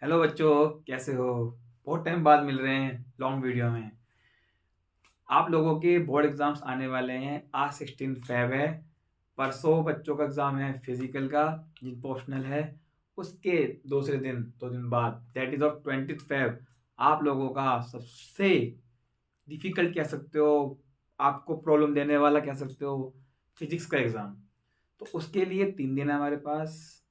Hello बच्चों, कैसे हो? बहुत टाइम बाद मिल रहे हैं लॉन्ग वीडियो में। आप लोगों के बोर्ड एग्जाम्स आने वाले हैं। आज 16 फेब है। परसों बच्चों का एग्जाम है फिजिकल का, जो पोर्शनल है। उसके दूसरे दिन 2 दिन बाद दैट इज ऑफ 20 फेब आप लोगों का सबसे डिफिकल्ट कह सकते हो, आपको प्रॉब्लम देने वाला कह सकते हो, फिजिक्स का एग्जाम। तो उसके लिए 3 दिन है हमारे पास।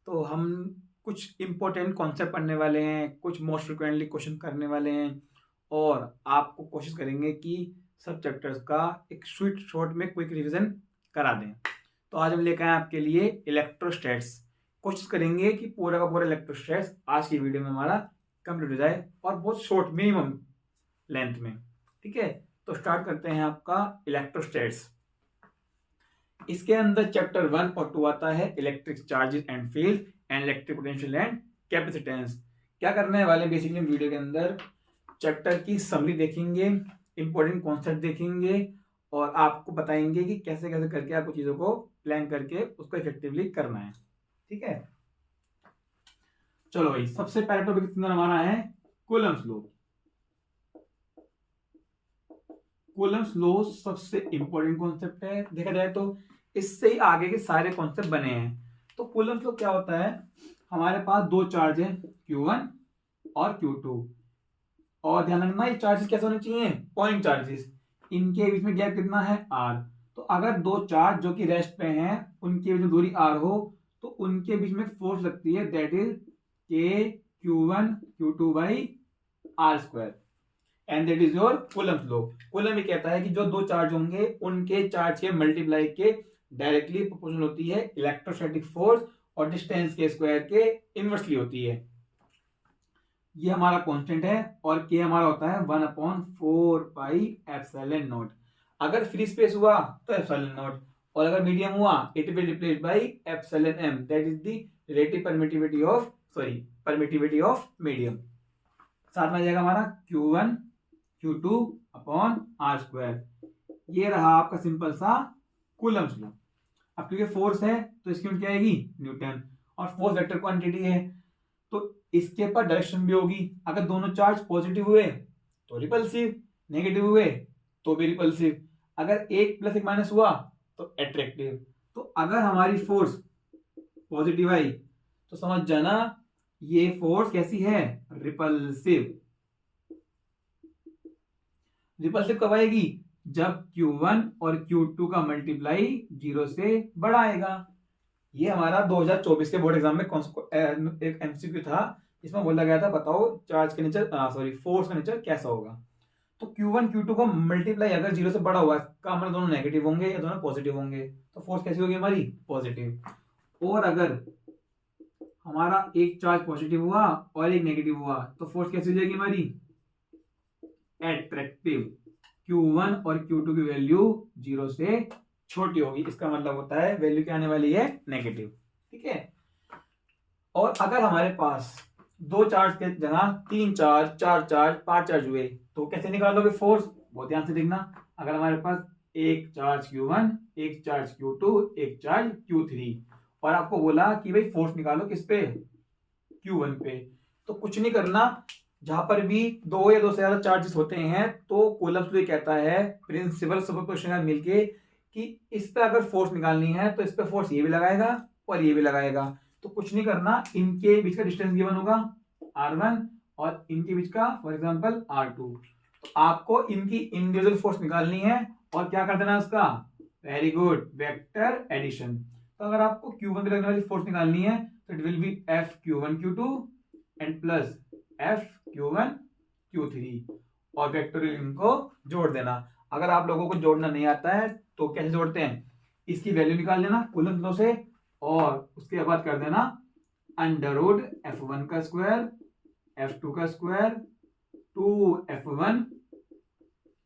तो हम कुछ इंपॉर्टेंट कॉन्सेप्ट पढ़ने वाले हैं, कुछ मोस्ट फ्रिक्वेंटली क्वेश्चन करने वाले हैं, और आपको कोशिश करेंगे कि सब चैप्टर्स का एक स्वीट शॉर्ट में क्विक रिवीजन करा दें। तो आज हम लेकर आए आपके लिए इलेक्ट्रोस्टैट्स। कोशिश करेंगे कि पूरा का पूरा इलेक्ट्रोस्टैट्स आज की वीडियो में हमारा कंप्लीट हो जाए, और बहुत शॉर्ट मिनिमम लेंथ में। ठीक है, तो स्टार्ट करते हैं आपका इलेक्ट्रोस्टैट्स। इसके अंदर चैप्टर 1 और 2 आता है electric charges and field and electric potential and capacitance. क्या करने वाले बेसिकली वीडियो के अंदर चैप्टर की समरी देखेंगे, इंपॉर्टेंट कॉन्सेप्ट देखेंगे, और आपको बताएंगे कि कैसे कैसे करके आपको चीजों को प्लान करके उसको इफेक्टिवली करना है। ठीक है, चलो भाई, सबसे पहला टॉपिक हमारा है कूलम्स लॉ। कूलम्स लॉ सबसे इंपॉर्टेंट कॉन्सेप्ट है देखा जाए तो। इससे ही आगे के सारे कॉन्सेप्ट बने हैं। तो कूलम्स लॉ क्या होता है? हमारे पास दो चार्ज है, Q1 और Q2। और ध्यान रखना, ये चार्जेस कैसे होने चाहिए? Point charges. इनके बीच में गैप कितना है? R। तो अगर दो चार्ज जो कि रेस्ट पे हैं, उनके बीच में दूरी R हो, तो उनके बीच में फोर्स लगती है, that is K Q1 Q2/R²। And that is your Coulomb's law. Coulomb ये कहता है कि जो दो चार्ज होंगे उनके चार्ज के मल्टीप्लाई के डायरेक्टली प्रोपोर्शनल होती है इलेक्ट्रोस्टैटिक फोर्स, और डिस्टेंस के स्क्वायर के इनवर्सली होती है। ये हमारा कांस्टेंट है, और के हमारा होता है 1/4πε0। अगर फ्री स्पेस हुआ तो ε0, और अगर मीडियम हुआ it will replace by εm, that is the relative permittivity of medium. साथ में आ जाएगा हमारा Q1 Q2/R²। ये रहा आपका सिंपल सा कूलम्स लॉ। अब क्योंकि फोर्स है तो इसकी यूनिट क्या आएगी? न्यूटन। और फोर्स वेक्टर क्वांटिटी है, तो इसके पर डायरेक्शन भी होगी। अगर दोनों चार्ज पॉजिटिव हुए तो रिपल्सिव, नेगेटिव हुए तो भी रिपल्सिव। अगर एक प्लस एक माइनस हुआ तो अट्रैक्टिव। तो अगर हमारी फोर्स पॉजिटिव आई तो समझ जाना ये फोर्स कैसी है? रिपल्सिव। रिपल्सिव कब आएगी? जब Q1 और Q2 का मल्टीप्लाई 0 से बड़ा आएगा। ये हमारा 2024 के बोर्ड एग्जाम में एक एमसीक्यू था, इसमें बोला गया था बताओ चार्ज का नेचर, फोर्स का नेचर कैसा होगा। तो Q1 Q2 को मल्टीप्लाई अगर 0 से बड़ा हुआ, इसका मतलब दोनों नेगेटिव होंगे या दोनों पॉजिटिव होंगे, तो फोर्स कैसी होगी हमारी? पॉजिटिव। और अगर हमारा एक चार्ज पॉजिटिव हुआ और एक नेगेटिव हुआ, तो फोर्स कैसी हो जाएगी हमारी? एट्रैक्टिव। Q1 और Q2 की वैल्यू 0 से छोटी होगी, इसका मतलब होता है वैल्यू क्या आने वाली है? नेगेटिव। ठीक है, और अगर हमारे पास दो चार्ज के जगह 3 चार्ज, 4 चार्ज, 5 चार्ज हुए, तो कैसे निकालोगे फोर्स? बहुत ध्यान से देखना। अगर हमारे पास एक चार्ज Q1, एक चार्ज Q2, एक चार्ज Q3, और आपको बोला कि भाई फोर्स निकालो किस पे? Q1 पे। तो कुछ नहीं करना, जहां पर भी दो या दो से ज्यादा चार्जेस होते हैं, तो कूलम्स लॉ कहता है प्रिंसिपल सुपरपोजिशन का मिलके कि इस पे अगर फोर्स निकालनी है तो इस पे फोर्स ये भी लगाएगा और ये भी लगाएगा। तो कुछ नहीं करना, इनके बीच का डिस्टेंस गिवन होगा R1, और इनके बीच का फॉर एग्जांपल R2। तो आपको इनकी इंडिविजुअल फोर्स निकालनी है, और क्या कर देना उसका? Very good, vector addition. तो अगर आपको Q1 पे लगने वाली फोर्स निकालनी है तो it will B F Q1 Q2 and plus F Q1 Q3, और वेक्टोरियल इनको जोड़ देना। अगर आप लोगों को जोड़ना नहीं आता है तो कैसे जोड़ते हैं? इसकी वैल्यू निकाल लेना कूलम्स लॉ से, और उसके बाद कर देना √F1 का स्क्वायर, F2 का square, 2F1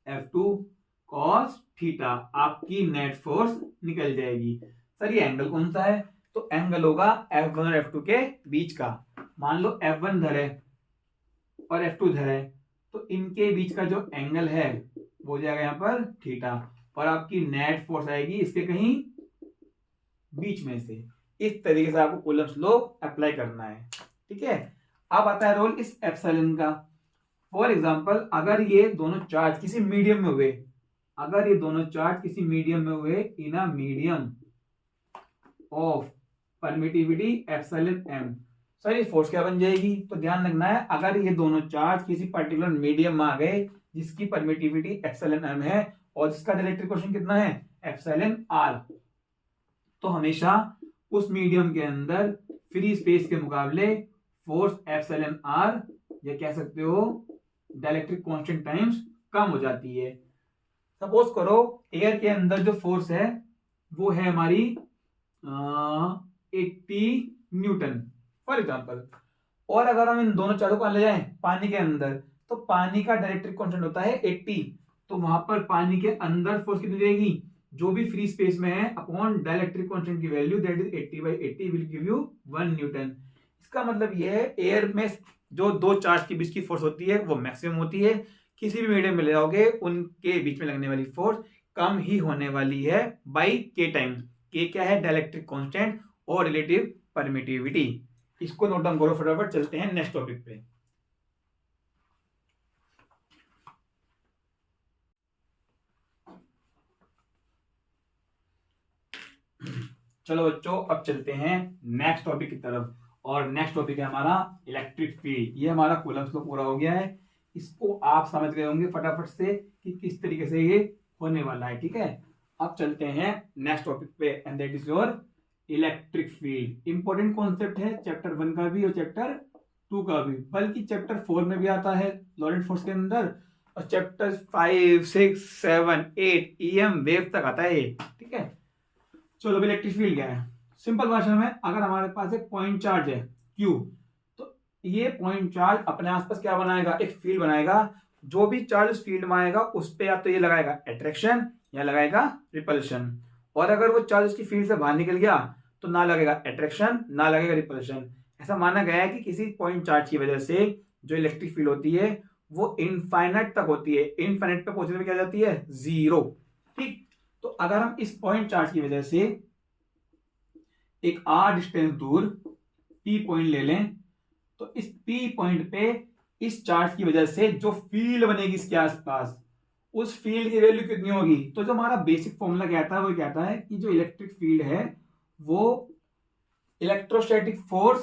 F2 cos theta. आपकी नेट फोर्स निकल जाएगी। सर ये एंगल कौन सा है? तो एंगल होगा F1 और F2 के बीच का। मान लो F1 धर है और F2 धर है, तो इनके बीच का जो एंगल है वो हो जाएगा यहाँ पर थीटा, और आपकी नेट फोर्स आएगी इसके कहीं बीच में से। इस तरीके से आपको कूलम्स लॉ अप्लाई करना है। ठीक है, अब आता है रोल इस एप्सिलॉन का। फॉर एग्जांपल अगर ये दोनों चार्ज किसी मीडियम में हुए, अगर ये दोनों चार्ज किसी मीडियम में हुए in a medium of permittivity epsilon M, sir ये फोर्स क्या बन जाएगी? तो ध्यान रखना है, अगर ये दोनों चार्ज किसी पर्टिकुलर मीडियम में आ गए जिसकी परमिटिविटी एप्सिलॉन एम है और जिसका इलेक्ट्रिक क्वेश्चन कितना है? एप्सिलॉन आर, तो हमेशा उस मीडियम के अंदर फ्री स्पेस के मुकाबले फोर्स एप्सिलॉन आर, या कह सकते हो डाइलेक्ट्रिक कांस्टेंट टाइम्स, कम हो जाती है। सपोज करो एयर के अंदर जो फोर्स है वो है हमारी 80 न्यूटन फॉर एग्जांपल, और अगर हम इन दोनों चार्जों को ले जाएं पानी के अंदर, तो पानी का डाइलेक्ट्रिक कांस्टेंट होता है 80, तो वहां पर पानी के अंदर फोर्स कितनी रहेगी? जो भी फ्री स्पेस में है अपॉन डाइलेक्ट्रिक कांस्टेंट की value, that is 80/80 will give you 1 Newton. इसका मतलब यह है एयर में जो दो चार्ज के बीच की फोर्स होती है वो मैक्सिमम होती है, किसी भी मीडियम में ले जाओगे उनके बीच में लगने वाली फोर्स कम ही होने वाली है बाई के टाइम। के क्या है? डाइलेक्ट्रिक कांस्टेंट और रिलेटिव परमिटिविटी। इसको नोट डाउन करो फटाफट, चलते हैं नेक्स्ट टॉपिक पे। चलो बच्चों अब चलते हैं नेक्स्ट टॉपिक की तरफ, और नेक्स्ट टॉपिक है हमारा इलेक्ट्रिक फील्ड। ये हमारा कूलम्स लॉ पूरा हो गया है, इसको आप समझ गए होंगे फटाफट से कि किस तरीके से ये होने वाला है, ठीक है। अब चलते हैं नेक्स्ट टॉपिक पे, and that is your electric field. Important concept है चैप्टर 1 का भी और चैप्टर 2 का भी, बल्कि चैप्टर 4 में भी आता है लॉरेंट फोर्स के अंदर, और चैप्टर 5, 6, 7, 8 EM वेव तक आता है ये, ठीक है। चलो इलेक्ट्रिक फील्ड क्या है? सिंपल भाषा में, अगर हमारे पास एक पॉइंट चार्ज है Q, तो ये पॉइंट चार्ज अपने आसपास क्या बनाएगा? एक फील्ड बनाएगा। जो भी चार्ज उस फील्ड में आएगा उस पे या तो ये लगाएगा अट्रैक्शन या लगाएगा रिपल्शन, और अगर वो चार्ज उसकी फील्ड से बाहर निकल गया तो ना लगेगा अट्रैक्शन ना लगेगा रिपल्शन। ऐसा माना गया है कि किसी पॉइंट चार्ज की वजह से जो इलेक्ट्रिक फील्ड होती है वो इनफाइनाइट तक होती है, इनफाइनाइट पे पहुंचने में क्या जाती है? 0, ठीक। तो अगर हम इस पॉइंट चार्ज की वजह से एक r डिस्टेंस दूर P पॉइंट ले लें, तो इस P पॉइंट पे इस चार्ज की वजह से जो फील्ड बनेगी इसके आसपास, उस फील्ड की वैल्यू कितनी होगी? तो जो हमारा बेसिक फॉर्मूला कहता है वो कहता है कि जो इलेक्ट्रिक फील्ड है वो electrostatic force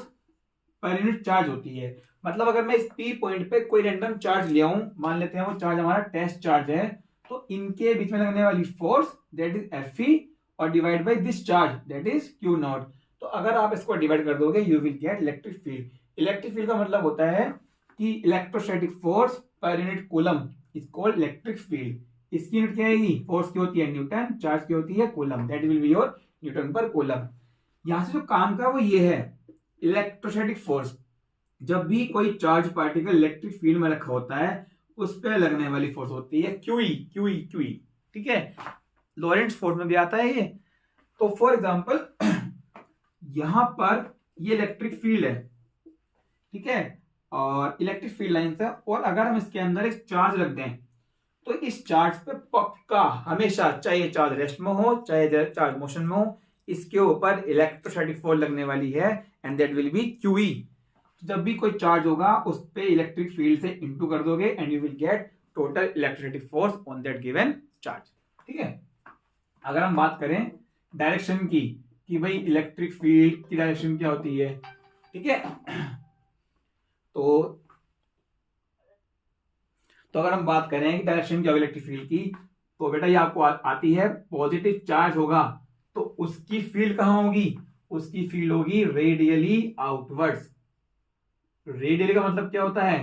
per unit charge होती है। मतलब अगर मैं इस P पॉइंट पे कोई रैंडम चार्ज ले आऊं, मान लेते हैं वो चार्ज हमारा टेस्ट चार्ज है, तो इनके बीच में लगने वाली फोर्स दैट इज Fe और divide by this charge that is Q0। तो अगर आप इसको डिवाइड कर दोगे you will gate electric field. Electric field का मतलब होता है कि electrostatic force per unit coulomb is called electric field. इसकी यूनिट क्या आएगी? फोर्स की होती है न्यूटन, चार्ज की होती है coulomb, that will be your Newton पर कूलम। यहां से जो काम का वो ये है इलेक्ट्रोस्टैटिक फोर्स। जब भी कोई चार्ज पार्टिकल इलेक्ट्रिक फील्ड में रखा होता है उस पर लगने वाली फोर्स होती है QE, ठीक है। लॉरेंट्ज फोर्स में भी आता है ये। तो फॉर एग्जांपल यहां पर ये इलेक्ट्रिक फील्ड है, ठीक है, और इलेक्ट्रिक फील्ड लाइंस है, और अगर हम इसके अंदर एक चार्ज रख दें तो इस चार्ज पे पक्का हमेशा, चाहे चार्ज रेस्ट में हो चाहे चार्ज मोशन में हो, इसके ऊपर इलेक्ट्रोस्टैटिक फोर्स लगने वाली है, and that will B QE। जब भी कोई चार्ज होगा उस पे इलेक्ट्रिक फील्ड से इनटू कर दोगे and you will get total electrostatic force on that given charge, ठीक है। अगर हम बात करें डायरेक्शन की कि भाई इलेक्ट्रिक फील्ड की डायरेक्शन क्या होती है, ठीक है, तो अगर हम बात करें कि डायरेक्शन क्या होगी इलेक्ट्रिक फील्ड की, तो बेटा ये आपको आती है, पॉजिटिव चार्ज होगा तो उसकी फील्ड कहां होगी? उसकी फील्ड होगी रेडियली आउटवर्ड्स। रेडियली का मतलब क्या होता है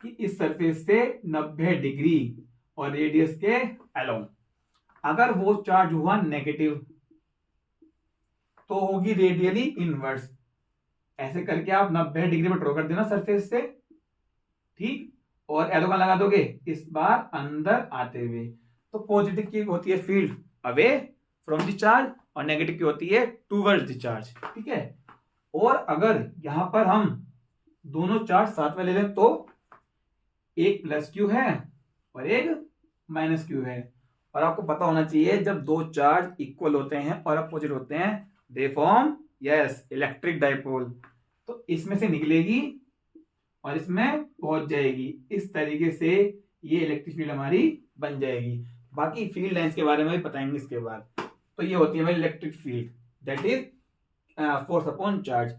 कि इस सरफेस से 90 डिग्री और रेडियस के अलोंग। अगर वो चार्ज हुआ नेगेटिव तो होगी रेडियली इनवर्स। ऐसे करके आप 90 डिग्री में ड्रॉ कर देना सरफेस से, ठीक, और एरो का लगा दोगे इस बार अंदर आते हुए। तो पॉजिटिव की होती है field away from the charge और नेगेटिव की होती है टूवर्ड्स द चार्ज, ठीक है। और अगर यहां पर हम दोनों चार्ज साथ में ले लें तो एक +Q है और एक -Q है, और आपको पता होना चाहिए जब दो चार्ज इक्वल होते हैं और अपोजिट होते हैं they form yes electric dipole. तो इसमें से निकलेगी और इसमें पहुंच जाएगी। इस तरीके से ये इलेक्ट्रिक फील्ड हमारी बन जाएगी। बाकी फील्ड लाइंस के बारे में भी बताएंगे इसके बाद। तो ये होती है हमारी electric field, that is force upon charge.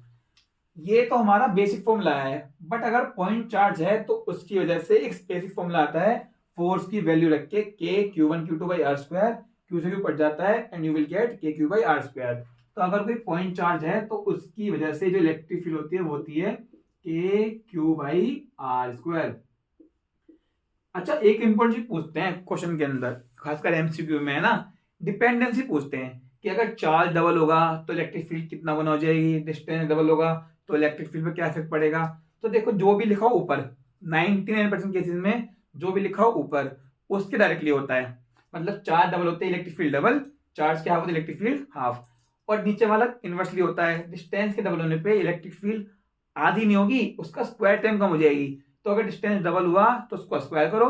ये तो हमारा बेसिक फॉर्मूला है, बट अगर पॉइंट चार्ज है तो उसकी वजह से एक स्पेसिफिक फॉर्मूला आता है, फोर्स की वैल्यू रख के k q1 q2 by R square, q से क्यू कट जाता है and you will get k q by R square. तो अगर कोई पॉइंट चार्ज है तो उसकी वजह से जो इलेक्ट्रिक फील्ड होती है वो होती है k q by R square. अच्छा, एक इंपॉर्टेंट चीज पूछते हैं क्वेश्चन के अंदर, खासकर एमसीक्यू में है ना, डिपेंडेंसी पूछते हैं कि अगर चार्ज डबल होगा तो इलेक्ट्रिक फील्ड कितना गुना हो जाएगी, डिस्टेंस डबल होगा तो इलेक्ट्रिक फील्ड पे क्या इफेक्ट पड़ेगा। तो देखो जो भी लिखा हो ऊपर 99% केसेस में जो भी लिखा हो ऊपर उसके डायरेक्टली होता है। मतलब चार्ज डबल होते हैं इलेक्ट्रिक फील्ड डबल, चार्ज क्या होता है इलेक्ट्रिक फील्ड हाफ। और नीचे वाला इनवर्सली होता है, डिस्टेंस के डबल होने पे इलेक्ट्रिक फील्ड आधी नहीं होगी, उसका स्क्वायर टाइम कम हो जाएगी। तो अगर डिस्टेंस डबल हुआ तो उसको स्क्वायर करो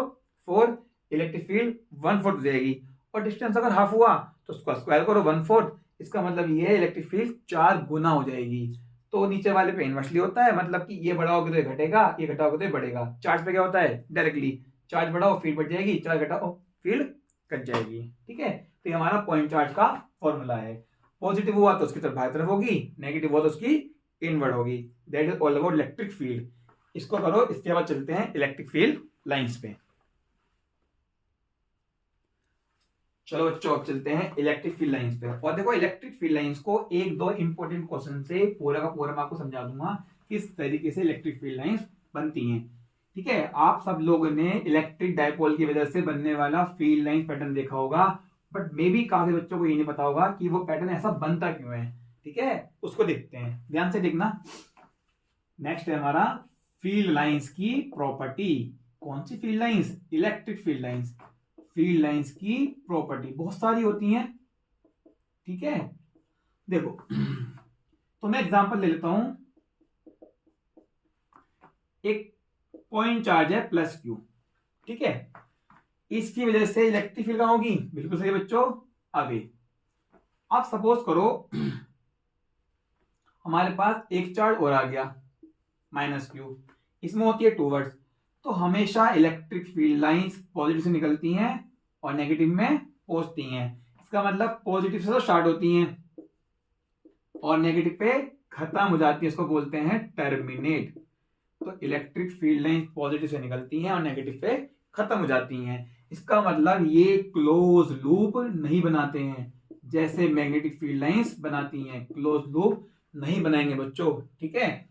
4, इलेक्ट्रिक फील्ड 1/4 हो जाएगी। और डिस्टेंस अगर हाफ हुआ तो उसको स्क्वायर करो 1/4, इसका मतलब ये है इलेक्ट्रिक फील्ड 4 गुना हो जाएगी। तो नीचे वाले पे इनवर्सली होता है, मतलब कि ये बढ़ाओगे तो ये घटेगा, ये घटाओगे तो ये बढ़ेगा। चार्ज पे क्या होता है डायरेक्टली, चार्ज बढ़ाओ फील्ड बढ़ जाएगी, चार्ज घटाओ फील्ड कट जाएगी। ठीक है, तो ये हमारा पॉइंट चार्ज का फॉर्मूला है। पॉजिटिव हुआ तो उसकी तरफ बाहर तरफ होगी, नेगेटिव हुआ तो उसकी इनवर्ड होगी। That is all about electric field. इसको करो, इसके बाद चलते हैं इलेक्ट्रिक फील्ड लाइंस पे। चलो बच्चों अब चलते हैं इलेक्ट्रिक फील्ड लाइंस पे। और देखो इलेक्ट्रिक फील्ड लाइंस को एक दो इंपॉर्टेंट क्वेश्चन से पूरा का पूरा मैं आपको समझा दूंगा किस तरीके से इलेक्ट्रिक फील्ड लाइंस बनती हैं। ठीक है, आप सब लोगों ने इलेक्ट्रिक डायपोल की वजह से बनने वाला फील्ड लाइन पैटर्न देखा होगा, बट मे भी काफी बच्चों को ये नहीं पता होगा कि वो पैटर्न ऐसा बनता क्यों है। ठीक है, उसको देखते हैं, ध्यान से देखना। नेक्स्ट है हमारा फील्ड लाइंस की प्रॉपर्टी। कौन सी field lines, electric field lines. Field lines की प्रॉपर्टी बहुत सारी होती हैं। ठीक है, देखो तो मैं एग्जांपल ले लेता हूं। एक पॉइंट चार्ज है प्लस क्यू, ठीक है, इसकी वजह से इलेक्ट्रिक फील्ड कहां होगी, बिल्कुल सही बच्चों, अवे। अब सपोज करो हमारे पास एक चार्ज और आ गया माइनस क्यू, इसमें होती है टूवर्ड्स। तो हमेशा इलेक्ट्रिक फील्ड लाइंस पॉजिटिव से निकलती हैं और नेगेटिव में पहुंचती हैं। इसका मतलब पॉजिटिव से तो स्टार्ट होती हैं और नेगेटिव पे खत्म हो जाती है, इसको बोलते हैं टर्मिनेट। तो इलेक्ट्रिक फील्ड लाइंस पॉजिटिव से निकलती हैं और नेगेटिव पे खत्म हो जाती हैं। इसका मतलब ये क्लोज लूप नहीं बनाते हैं जैसे मैग्नेटिक फील्ड लाइंस बनाती हैं, क्लोज लूप नहीं बनाएंगे बच्चों। ठीक है,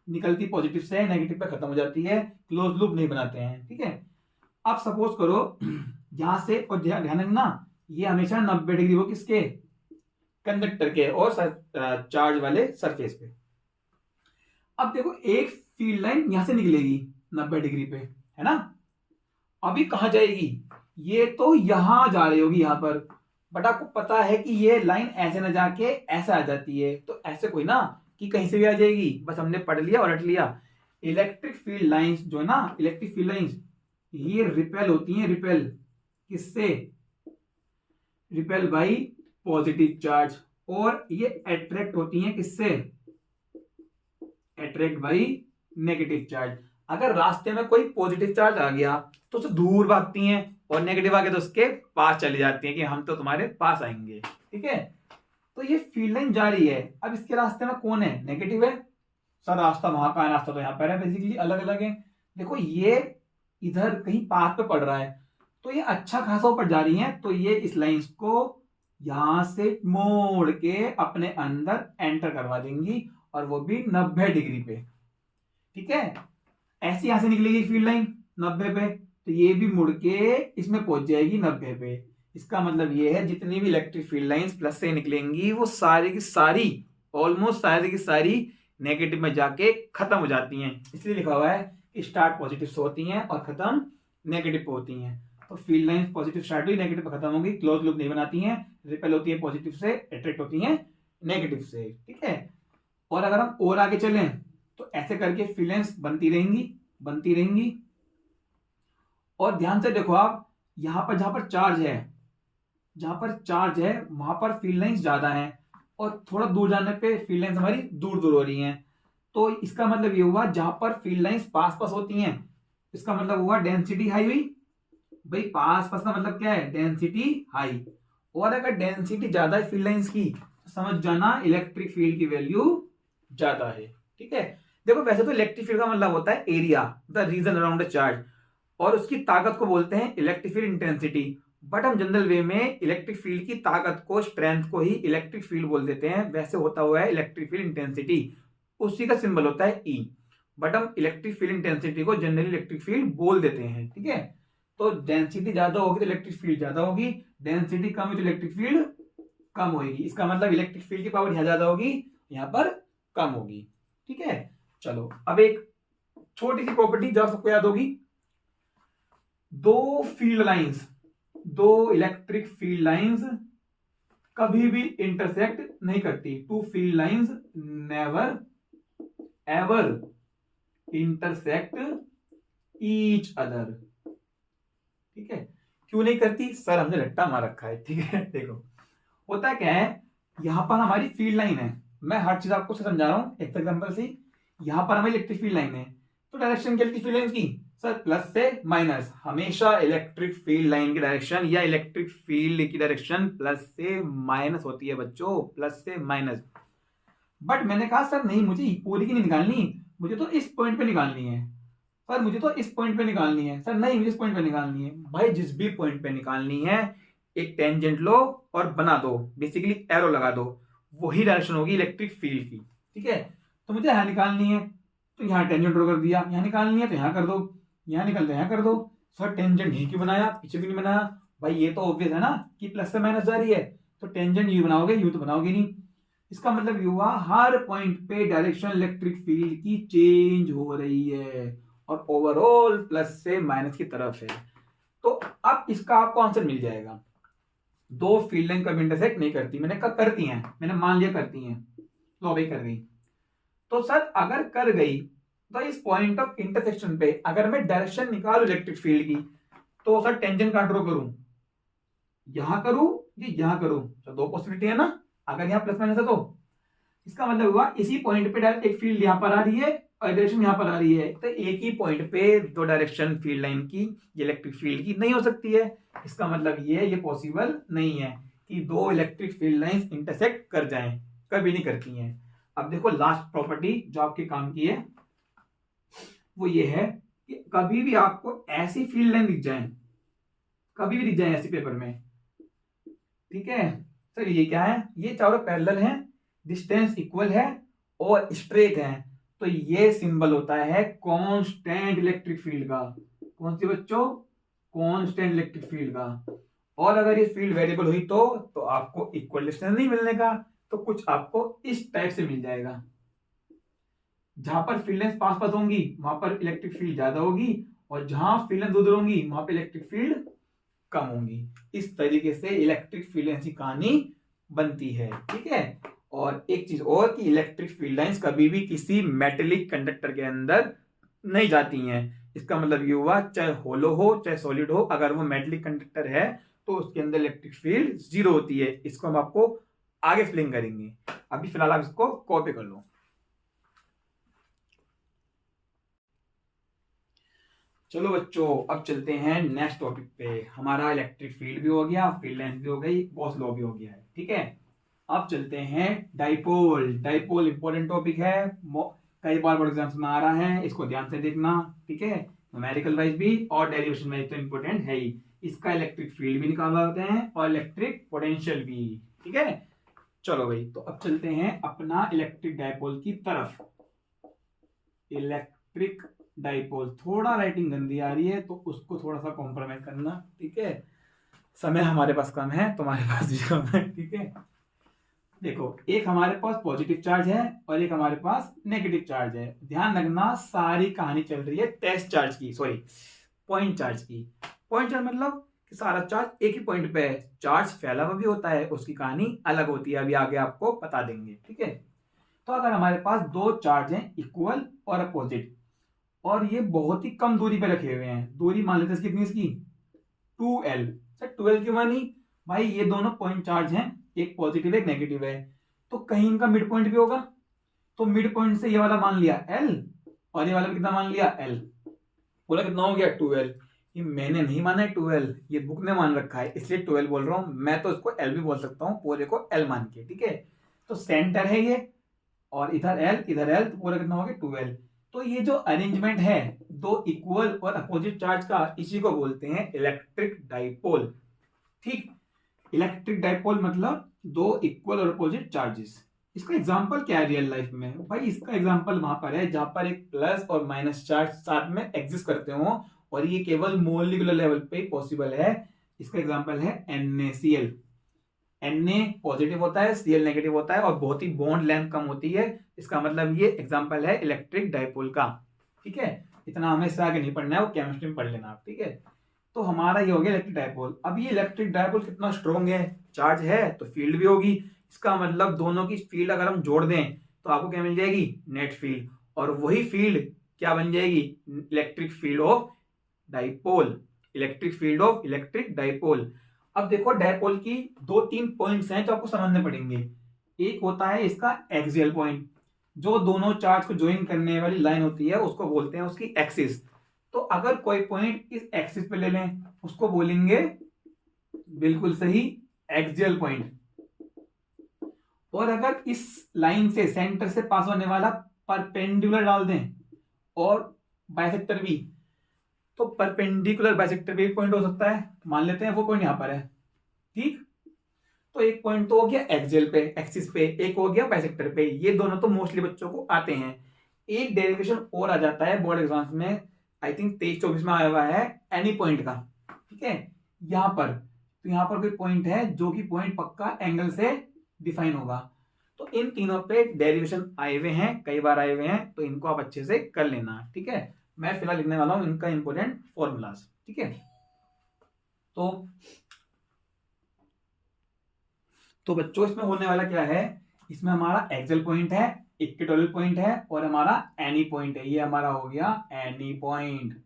निकलती पॉजिटिव से नेगेटिव पे खत्म हो जाती है, क्लोज लूप नहीं बनाते हैं। ठीक है, अब सपोज करो यहां से, और ध्यान रखना ये हमेशा 90 डिग्री हो किसके, कंडक्टर के और चार्ज वाले सरफेस पे। अब देखो एक फील्ड लाइन यहां से निकलेगी 90 डिग्री पे, है ना, अभी कहां जाएगी, ये तो यहां जा रही होगी यहां पर, बट आपको पता है कि ये लाइन ऐसे ना जाके ऐसे आ जाती है। तो ऐसे कोई ना कि कहीं से भी आ जाएगी, बस हमने पढ़ लिया और रट लिया। इलेक्ट्रिक फील्ड लाइंस जो है ना, इलेक्ट्रिक फील्ड लाइंस ये रिपेल होती हैं, रिपेल किससे, रिपेल बाई पॉजिटिव चार्ज, और ये अट्रैक्ट होती हैं किससे, अट्रैक्ट बाई नेगेटिव चार्ज। अगर रास्ते में कोई पॉजिटिव चार्ज आ गया तो उसे दूर भागती हैं, और नेगेटिव आ गया तो उसके पास चली जाती हैं कि हम तो तुम्हारे पास आएंगे। ठीक है, तो ये फील्ड लाइन जा रही है, अब इसके रास्ते में कौन है, नेगेटिव है। सर रास्ता वहां का है, रास्ता तो यहाँ पर है, बेसिकली अलग अलग है। देखो ये इधर कहीं पाथ पे पड़ रहा है तो ये अच्छा खासा ऊपर जा रही है, तो ये इस लाइंस को यहां से मोड़ के अपने अंदर एंटर करवा देंगी, और वो भी 90 डिग्री पे। ठीक है, ऐसे यहां से निकलेगी फील्ड लाइन 90 पे, तो ये भी मुड़ के इसमें पहुंच जाएगी 90 पे। इसका मतलब ये है जितनी भी इलेक्ट्रिक फील्ड लाइंस प्लस से निकलेंगी वो सारी की सारी, ऑलमोस्ट सारी की सारी नेगेटिव में जाके खत्म हो जाती हैं। इसलिए लिखा हुआ है कि स्टार्ट पॉजिटिव से होती हैं और खत्म नेगेटिव पे होती हैं। तो फील्ड लाइंस पॉजिटिव स्टार्ट हुई, नेगेटिव पे खत्म होगी, क्लोज लूप नहीं बनाती हैं, रिपेल होती है पॉजिटिव से, अट्रैक्ट होती हैं नेगेटिव से। ठीक है, और अगर हम और आगे चलें तो ऐसे करके फील्ड लाइंस बनती रहेंगी, बनती रहेंगी। और ध्यान से देखो आप, यहां पर जहां पर चार्ज है, जहां पर चार्ज है वहां पर फील्ड लाइंस ज्यादा हैं, और थोड़ा दूर जाने पे फील्ड लाइंस हमारी दूर दूर हो रही हैं। तो इसका मतलब ये हुआ जहां पर फील्ड लाइंस पास पास होती हैं, इसका मतलब हुआ डेंसिटी हाई हुई। भाई पास पास का मतलब क्या है, डेंसिटी हाई। और अगर डेंसिटी ज्यादा है फील्ड लाइंस की तो समझ जाना इलेक्ट्रिक फील्ड की वैल्यू ज्यादा है। ठीक है, देखो वैसे तो इलेक्ट्रिक फील्ड का मतलब होता है area, the region around the charge, और उसकी ताकत को बोलते हैं इलेक्ट्रिक फील्ड इंटेंसिटी। बट हम जनरल वे में इलेक्ट्रिक फील्ड की ताकत को, स्ट्रेंथ को ही इलेक्ट्रिक फील्ड बोल देते हैं। वैसे होता हुआ है इलेक्ट्रिक फील्ड इंटेंसिटी, उसी का सिंबल होता है ई। बट हम इलेक्ट्रिक फील्ड इंटेंसिटी को जनरली इलेक्ट्रिक फील्ड बोल देते हैं। ठीक है, तो डेंसिटी ज्यादा होगी तो इलेक्ट्रिक फील्ड ज्यादा होगी, डेंसिटी कम हुई तो इलेक्ट्रिक फील्ड कम होगी। इसका मतलब इलेक्ट्रिक फील्ड की पावर यहां ज्यादा होगी, यहां पर कम होगी। ठीक है, चलो अब एक छोटी सी प्रॉपर्टी जो सबको याद होगी, दो फील्ड लाइंस, दो इलेक्ट्रिक फील्ड लाइंस कभी भी इंटरसेक्ट नहीं करती। Two field lines never ever intersect each other. ठीक है, क्यों नहीं करती सर, हमने रट्टा मार रखा है। ठीक है, देखो होता क्या है, यहां पर हमारी फील्ड लाइन है, मैं हर चीज आपको समझा रहा हूं एक एग्जांपल से। यहां पर हमारी इलेक्ट्रिक फील्ड लाइन है, तो डायरेक्शन क्या फील्ड लाइन की सर, प्लस से माइनस। हमेशा इलेक्ट्रिक फील्ड लाइन की डायरेक्शन या इलेक्ट्रिक फील्ड की डायरेक्शन प्लस से माइनस होती है बच्चों, प्लस से माइनस। बट मैंने कहा सर नहीं, मुझे पूरी की नहीं निकालनी, मुझे तो इस पॉइंट पे निकालनी है। सर मुझे तो इस पॉइंट पे निकालनी है। सर नहीं, मुझे इस पॉइंट पे निकालनी है। भाई जिस भी पॉइंट पे निकालनी है एक टेंजेंट लो और बना दो, बेसिकली एरो लगा दो, वही डायरेक्शन होगी इलेक्ट्रिक फील्ड की। ठीक है, तो मुझे यहां निकालनी है तो यहाँ टेंजेंट ड्रॉ कर दिया, यहाँ निकालनी है तो यहाँ कर दो, यहाँ निकलते यहाँ कर दो। सर टेंजेंट यहीं क्यों बनाया, पीछे भी नहीं बनाया? भाई ये तो ऑब्वियस है ना कि प्लस से माइनस जा रही है, तो टेंजेंट यू बनाओगे, यू तो बनाओगे नहीं। इसका मतलब ये हुआ हर पॉइंट पे डायरेक्शन इलेक्ट्रिक फील्ड की चेंज हो रही है और ओवरऑल प्लस से माइनस की तरफ है। तो अब इसका आपको आंसर मिल जाएगा, दो फील्ड लाइन कभी इंटरसेक्ट नहीं करती। मैंने कहा करती हैं, मैंने मान लिया करती हैं, तो अभी कर गई। तो सर अगर कर गई तो इस पॉइंट ऑफ इंटरसेक्शन पे अगर मैं डायरेक्शन निकालू इलेक्ट्रिक फील्ड की, तो सर टेंजेंट कहां ड्रॉ करूं, यहां करूं कि यहां करूं? तो दो पॉसिबिलिटी है ना, अगर यहां प्लस माइनस है तो इसका मतलब हुआ इसी पॉइंट पे डायरेक्ट एक फील्ड यहां पर आ रही है और डायरेक्शन यहां पर आ रही है, तो एक ही पॉइंट पे दो डायरेक्शन फील्ड लाइन की इलेक्ट्रिक फील्ड की नहीं हो सकती है। इसका मतलब ये पॉसिबल नहीं है कि दो इलेक्ट्रिक फील्ड लाइंस इंटरसेक्ट कर जाएं, कभी नहीं करती हैं। अब देखो लास्ट प्रॉपर्टी जो आपके काम की है वो ये है कि कभी भी आपको ऐसी फील्ड लाइन दिख जाए, कभी भी दिख जाए ऐसे पेपर में, ठीक है सर ये क्या है, ये चारों पैरेलल हैं, डिस्टेंस इक्वल है और स्ट्रेट है, तो ये सिंबल होता है कांस्टेंट इलेक्ट्रिक फील्ड का। कौन सी बच्चों? कांस्टेंट इलेक्ट्रिक फील्ड का। और अगर ये फील्ड वेरिएबल हुई तो आपको इक्वल डिस्टेंस नहीं मिलने का, तो कुछ आपको इस टाइप से मिल जाएगा। जहां पर फील्ड लाइंस पास पास होंगी वहां पर इलेक्ट्रिक फील्ड ज्यादा होगी, और जहां फील्ड लाइंस दूर होंगी वहां पर इलेक्ट्रिक फील्ड कम होंगी। इस तरीके से इलेक्ट्रिक फील्ड लाइंस की कहानी बनती है। ठीक है, और एक चीज और कि इलेक्ट्रिक फील्ड लाइंस कभी भी किसी मेटेलिक कंडक्टर के अंदर नहीं जाती हैं। इसका मतलब ये हुआ चाहे होलो हो चाहे सॉलिड हो, अगर वो मेटेलिक कंडक्टर है तो उसके अंदर इलेक्ट्रिक फील्ड जीरो होती है। इसको हम आपको आगे एक्सप्लेन करेंगे, अभी फिलहाल आप इसको कॉपी कर लो। चलो बच्चों अब चलते हैं नेक्स्ट टॉपिक पे। हमारा इलेक्ट्रिक फील्ड भी हो गया, फील्ड लाइंस भी हो गई, गॉस लॉ भी हो गया है। ठीक है, अब चलते हैं डाइपोल। डाइपोल इंपॉर्टेंट टॉपिक है, कई बार बोर्ड एग्जाम्स में आ रहा है, इसको ध्यान से देखना। ठीक है, न्यूमेरिकल वाइज भी और डेरिवेशन वाइज तो इंपॉर्टेंट है ही। इसका इलेक्ट्रिक फील्ड भी निकाला जाते हैं और इलेक्ट्रिक पोटेंशियल भी। ठीक है, चलो भाई तो अब चलते हैं अपना इलेक्ट्रिक डाइपोल की तरफ। इलेक्ट्रिक डाइपोल, थोड़ा राइटिंग गंदी आ रही है तो उसको थोड़ा सा कॉम्प्रोमाइज करना। ठीक है, समय हमारे पास कम है, तुम्हारे पास भी कम है। ठीक है, देखो एक हमारे पास पॉजिटिव चार्ज है और एक हमारे पास नेगेटिव चार्ज है। ध्यान रखना सारी कहानी चल रही है टेस्ट चार्ज की, सॉरी पॉइंट चार्ज की। पॉइंट चार्ज मतलब कि सारा चार्ज एक ही पॉइंट पे है, चार्ज फैला हुआ भी होता है, उसकी कहानी अलग होती है, अभी आगे आपको बता देंगे। ठीक है, तो अगर हमारे पास दो चार्ज हैं इक्वल और अपोजिट, और ये बहुत ही कम दूरी पे रखे हुए हैं, दूरी मान लेते हैं कितनी इसकी 2L। सर 2L क्यों मानी? भाई ये दोनों पॉइंट चार्ज हैं, एक पॉजिटिव एक नेगेटिव है, तो कहीं इनका मिड पॉइंट भी होगा। तो मिड पॉइंट से ये वाला मान लिया L और ये वाला भी कितना मान लिया L, बोला कितना हो गया 12। ये मैंने नहीं माना है 12, ये बुक ने मान रखा है, इसलिए 12 बोल रहा हूं। मैं तो इसको L भी बोल सकता हूँ, पूरे को L मान के, ठीक है। तो सेंटर है ये और इधर L इधर L, तो पूरा कितना हो गया 12। तो ये जो अरेंजमेंट है दो इक्वल और अपोजिट चार्ज का, इसी को बोलते हैं इलेक्ट्रिक डाइपोल। ठीक, इलेक्ट्रिक डाइपोल मतलब दो इक्वल और अपोजिट चार्जेस। इसका एग्जांपल क्या है रियल लाइफ में? भाई इसका एग्जांपल वहां पर है जहां पर एक प्लस और माइनस चार्ज साथ में एग्जिस्ट करते हो, और ये केवल मोलिकुलर लेवल पे पॉसिबल है। इसका एग्जांपल है NaCl। Na पॉजिटिव होता है, Cl नेगेटिव होता है, और बहुत ही बॉन्ड लेंथ कम होती है। इसका मतलब ये एग्जांपल है इलेक्ट्रिक डाइपोल का, ठीक है। इतना हमें इससे आगे नहीं पढ़ना है, वो केमिस्ट्री में पढ़ लेना आप, ठीक है। तो हमारा ये हो गया इलेक्ट्रिक डाइपोल। अब ये इलेक्ट्रिक डाइपोल कितना स्ट्रॉन्ग है, चार्ज है तो फील्ड भी होगी। इसका मतलब दोनों की फील्ड अगर हम जोड़ दें तो आपको क्या मिल जाएगी, नेट फील्ड, और वही फील्ड क्या बन जाएगी, electric field of dipole, electric field of electric dipole. अब देखो डाइपोल की दो तीन पॉइंट्स हैं जो आपको समझने पड़ेंगे। एक होता है इसका एक्सियल पॉइंट, जो दोनों चार्ज को ज्वाइन करने वाली लाइन होती है उसको बोलते हैं उसकी एक्सिस। तो अगर कोई पॉइंट इस एक्सिस पे ले लें उसको बोलेंगे, बिल्कुल सही, एक्सियल पॉइंट। और अगर इस लाइन से सेंटर से पास होने वाला परपेंडिकुलर डाल दें और बाइसेक्टर भी, तो परपेंडिकुलर बाइसेक्टर भी एक पॉइंट हो सकता है, मान लेते हैं वो पॉइंट यहां पर है, ठीक। तो एक पॉइंट तो हो गया एक्सियल पे, एक्सिस पे, एक हो गया बाइसेक्टर पे। ये दोनों तो मोस्टली बच्चों को आते हैं। एक डेरिवेशन और आ जाता है बोर्ड एग्जाम्स में, आई थिंक 23-24 में आया हुआ है, एनी पॉइंट का, ठीक है। यहां पर तो यहां पर कोई पॉइंट है जो कि पॉइंट पक्का एंगल से डिफाइन होगा। तो इन तीनों पे डेरिवेशन आए हुए हैं, कई बार आए हुए हैं, तो इनको आप अच्छे से कर लेना, ठीक है। मैं फिलहाल लिखने वाला हूं इनका इंपोर्टेंट फॉर्मूलाज, ठीक है। तो बच्चों इसमें होने वाला क्या है, इसमें हमारा एक्सियल पॉइंट है, इक्वेटोरियल पॉइंट है, और हमारा एनी पॉइंट है। ये हमारा हो गया एनी पॉइंट,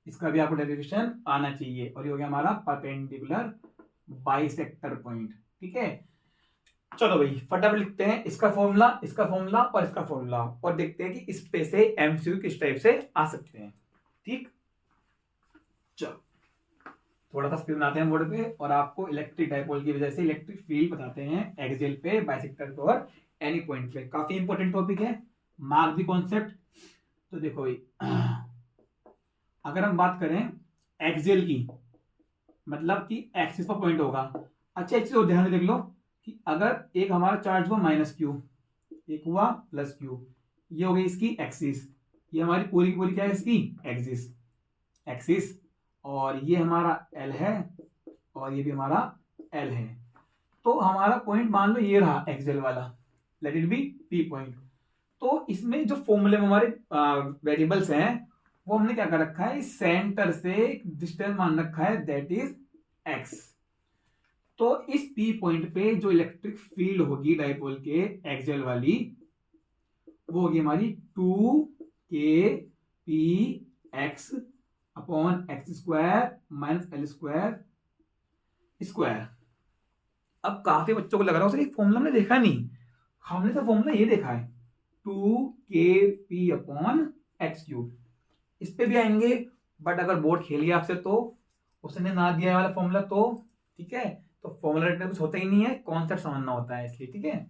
इसका भी आपको डेरिवेशन आना चाहिए। और ये हो गया हमारा परपेंडिकुलर बाइसेक्टर पॉइंट, ठीक है। चलो भाई फटाफट लिखते हैं इसका फॉर्मूला, इसका फॉर्मूला और इसका फॉर्मूला, और देखते हैं कि इस पे से एमसीक्यू किस टाइप से आ सकते हैं, ठीक। चलो थोड़ा सा स्पीड बनाते हैं बोर्ड पे, और आपको इलेक्ट्रिक डाइपोल की वजह से इलेक्ट्रिक फील्ड बताते हैं एक्सियल पे, बाइसेक्टर पे और एनी पॉइंट पे। काफी इंपॉर्टेंट टॉपिक है, मार्क द कॉन्सेप्ट। तो देखो भाई अगर हम बात करें एक्सियल की, मतलब कि एक्सिस पर पॉइंट होगा। अच्छा एक चीज और ध्यान से देख लो कि अगर एक हमारा चार्ज हुआ -q, एक हुआ +q, ये हो गई इसकी एक्सिस, ये हमारी पूरी की पूरी क्या है इसकी एक्सिस, एक्सिस, और ये हमारा L है और ये भी हमारा L है। तो हमारा पॉइंट मान लो ये रहा एक्सियल वाला, let it be P point. तो इसमें जो फॉर्मूले में हमारे वेरिएबल्स हैं वो हमने क्या कर रखा है, इस सेंटर से डिस्टेंस मान रखा है, दैट इज x। तो इस P पॉइंट पे जो इलेक्ट्रिक फील्ड होगी डाइपोल के एक्सियल वाली, वो होगी हमारी 2kpx upon x² - L² square. अब काफी बच्चों को लग रहा है फॉर्मूला हमने देखा नहीं, हमने तो फॉर्मूला ये देखा है 2kp अपॉन x³। इस पे भी आएंगे, बट अगर बोर्ड खेलिए आपसे तो उसने ना दिया वाला फॉर्मूला तो ठीक है, तो फॉर्मूला रटने कुछ होता ही नहीं है, कॉन्सेप्ट समझना होता है इसलिए, ठीक है।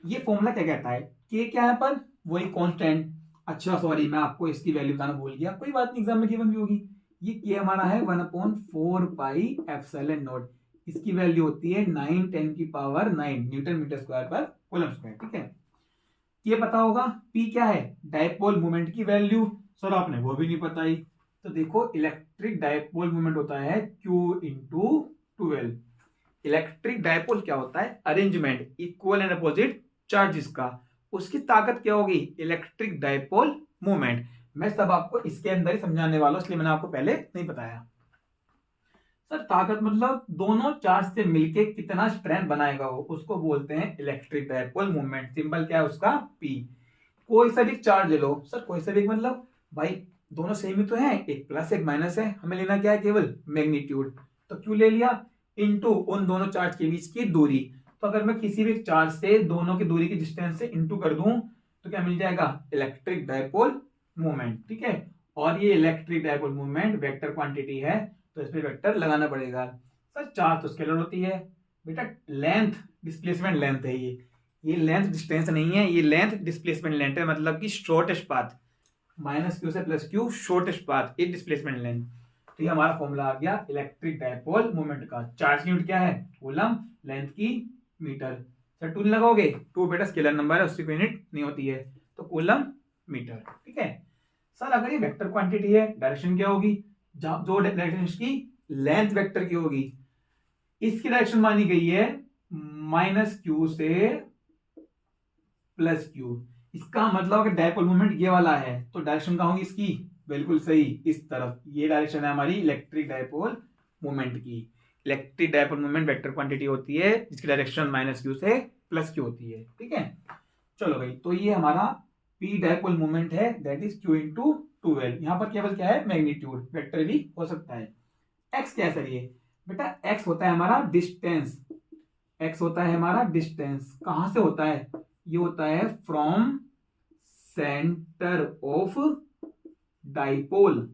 ये फॉर्मूला क्या कहता है, के क्या है पर वही कांस्टेंट। अच्छा सॉरी मैं आपको इसकी वैल्यू बताना भूल गया, कोई बात नहीं एग्जाम में गिवन भी होगी। ये के हमारा है 1/4πε0, इसकी वैल्यू होती है 9×10⁹ न्यूटन मीटर स्क्वायर पर कूलम स्क्वायर, ठीक है। ये पता होगा। पी क्या है, डाइपोल मोमेंट की वैल्यू, सर आपने वो भी नहीं बताई। तो देखो इलेक्ट्रिक डाइपोल मोमेंट होता है Q × 12। इलेक्ट्रिक डाइपोल क्या होता है, arrangement equal and opposite charges का, उसकी ताकत क्या होगी, इलेक्ट्रिक डाइपोल मोमेंट। मैं सब आपको इसके अंदर ही समझाने वाला हूं, इसलिए मैंने आपको पहले नहीं बताया। सर ताकत मतलब दोनों चार्ज से मिलके कितना स्ट्रेंथ बनाएगा वो, उसको बोलते हैं इलेक्ट्रिक डाइपोल मोमेंट। सिंबल क्या है उसका, P। कोई सा भी चार्ज ले लो, सर कोई सा भी मतलब भाई दोनों सेम ही तो है, एक प्लस एक माइनस है, हमें लेना क्या है केवल मैग्नीट्यूड। तो क्यों ले लिया, इनटू उन दोनों चार्ज के बीच की दूरी। तो अगर मैं किसी भी चार्ज से दोनों की दूरी की डिस्टेंस से इंटू कर दूं तो क्या मिल जाएगा, इलेक्ट्रिक डायपोल मोमेंट। ठीक है, और ये electric dipole moment vector quantity है, तो इस पे वेक्टर लगाना पड़ेगा। सर चार्ज तो स्केलर होती है बेटा, लेंथ डिस्प्लेसमेंट लेंथ है ये लेंथ डिस्टेंस नहीं है, ये लेंथ डिस्प्लेसमेंट लेंथ है, मतलब कि शॉर्टेस्ट पाथ, माइनस क्यू से प्लस क्यू शॉर्टेस्ट पाथ, ये डिस्प्लेसमेंट लेंथ। तो ये हमारा फॉर्मूला आ गया इलेक्ट्रिक डायपोल मोमेंट का। चार्ज की यूनिट क्या है, कूलम, लेंथ की मीटर। सर टू लगाओगे, टू बेटा स्केलर नंबर है, उसकी कोई यूनिट नहीं होती है, तो कूलम मीटर। ठीक है सर, अगर ये वेक्टर क्वांटिटी है, डायरेक्शन क्या होगी, जो डायरेक्शन की लेंथ वेक्टर की होगी, इसकी डायरेक्शन मानी गई है माइनस क्यू से प्लस क्यू। इसका मतलब अगर डायपोल मोमेंट ये वाला है तो डायरेक्शन कहाँ होगी इसकी, बिल्कुल सही, इस तरफ। ये डायरेक्शन है हमारी इलेक्ट्रिक डायपोल मोमेंट की। Electric dipole moment vector quantity होती है जिसकी डायरेक्शन माइनस क्यू से प्लस क्यू होती है। ठीक है, चलो भाई, तो ये हमारा पी डायपोल मोमेंट है, दैट इज क्यू इंटू 12। यहाँ पर केवल क्या है, मैग्नीट्यूड, वेक्टर भी हो सकता है। एक्स क्या है सर, ये बेटा एक्स होता है हमारा डिस्टेंस, एक्स होता है हमारा डिस्टेंस। कहां से होता है, ये होता है फ्रॉम सेंटर ऑफ डाइपोल।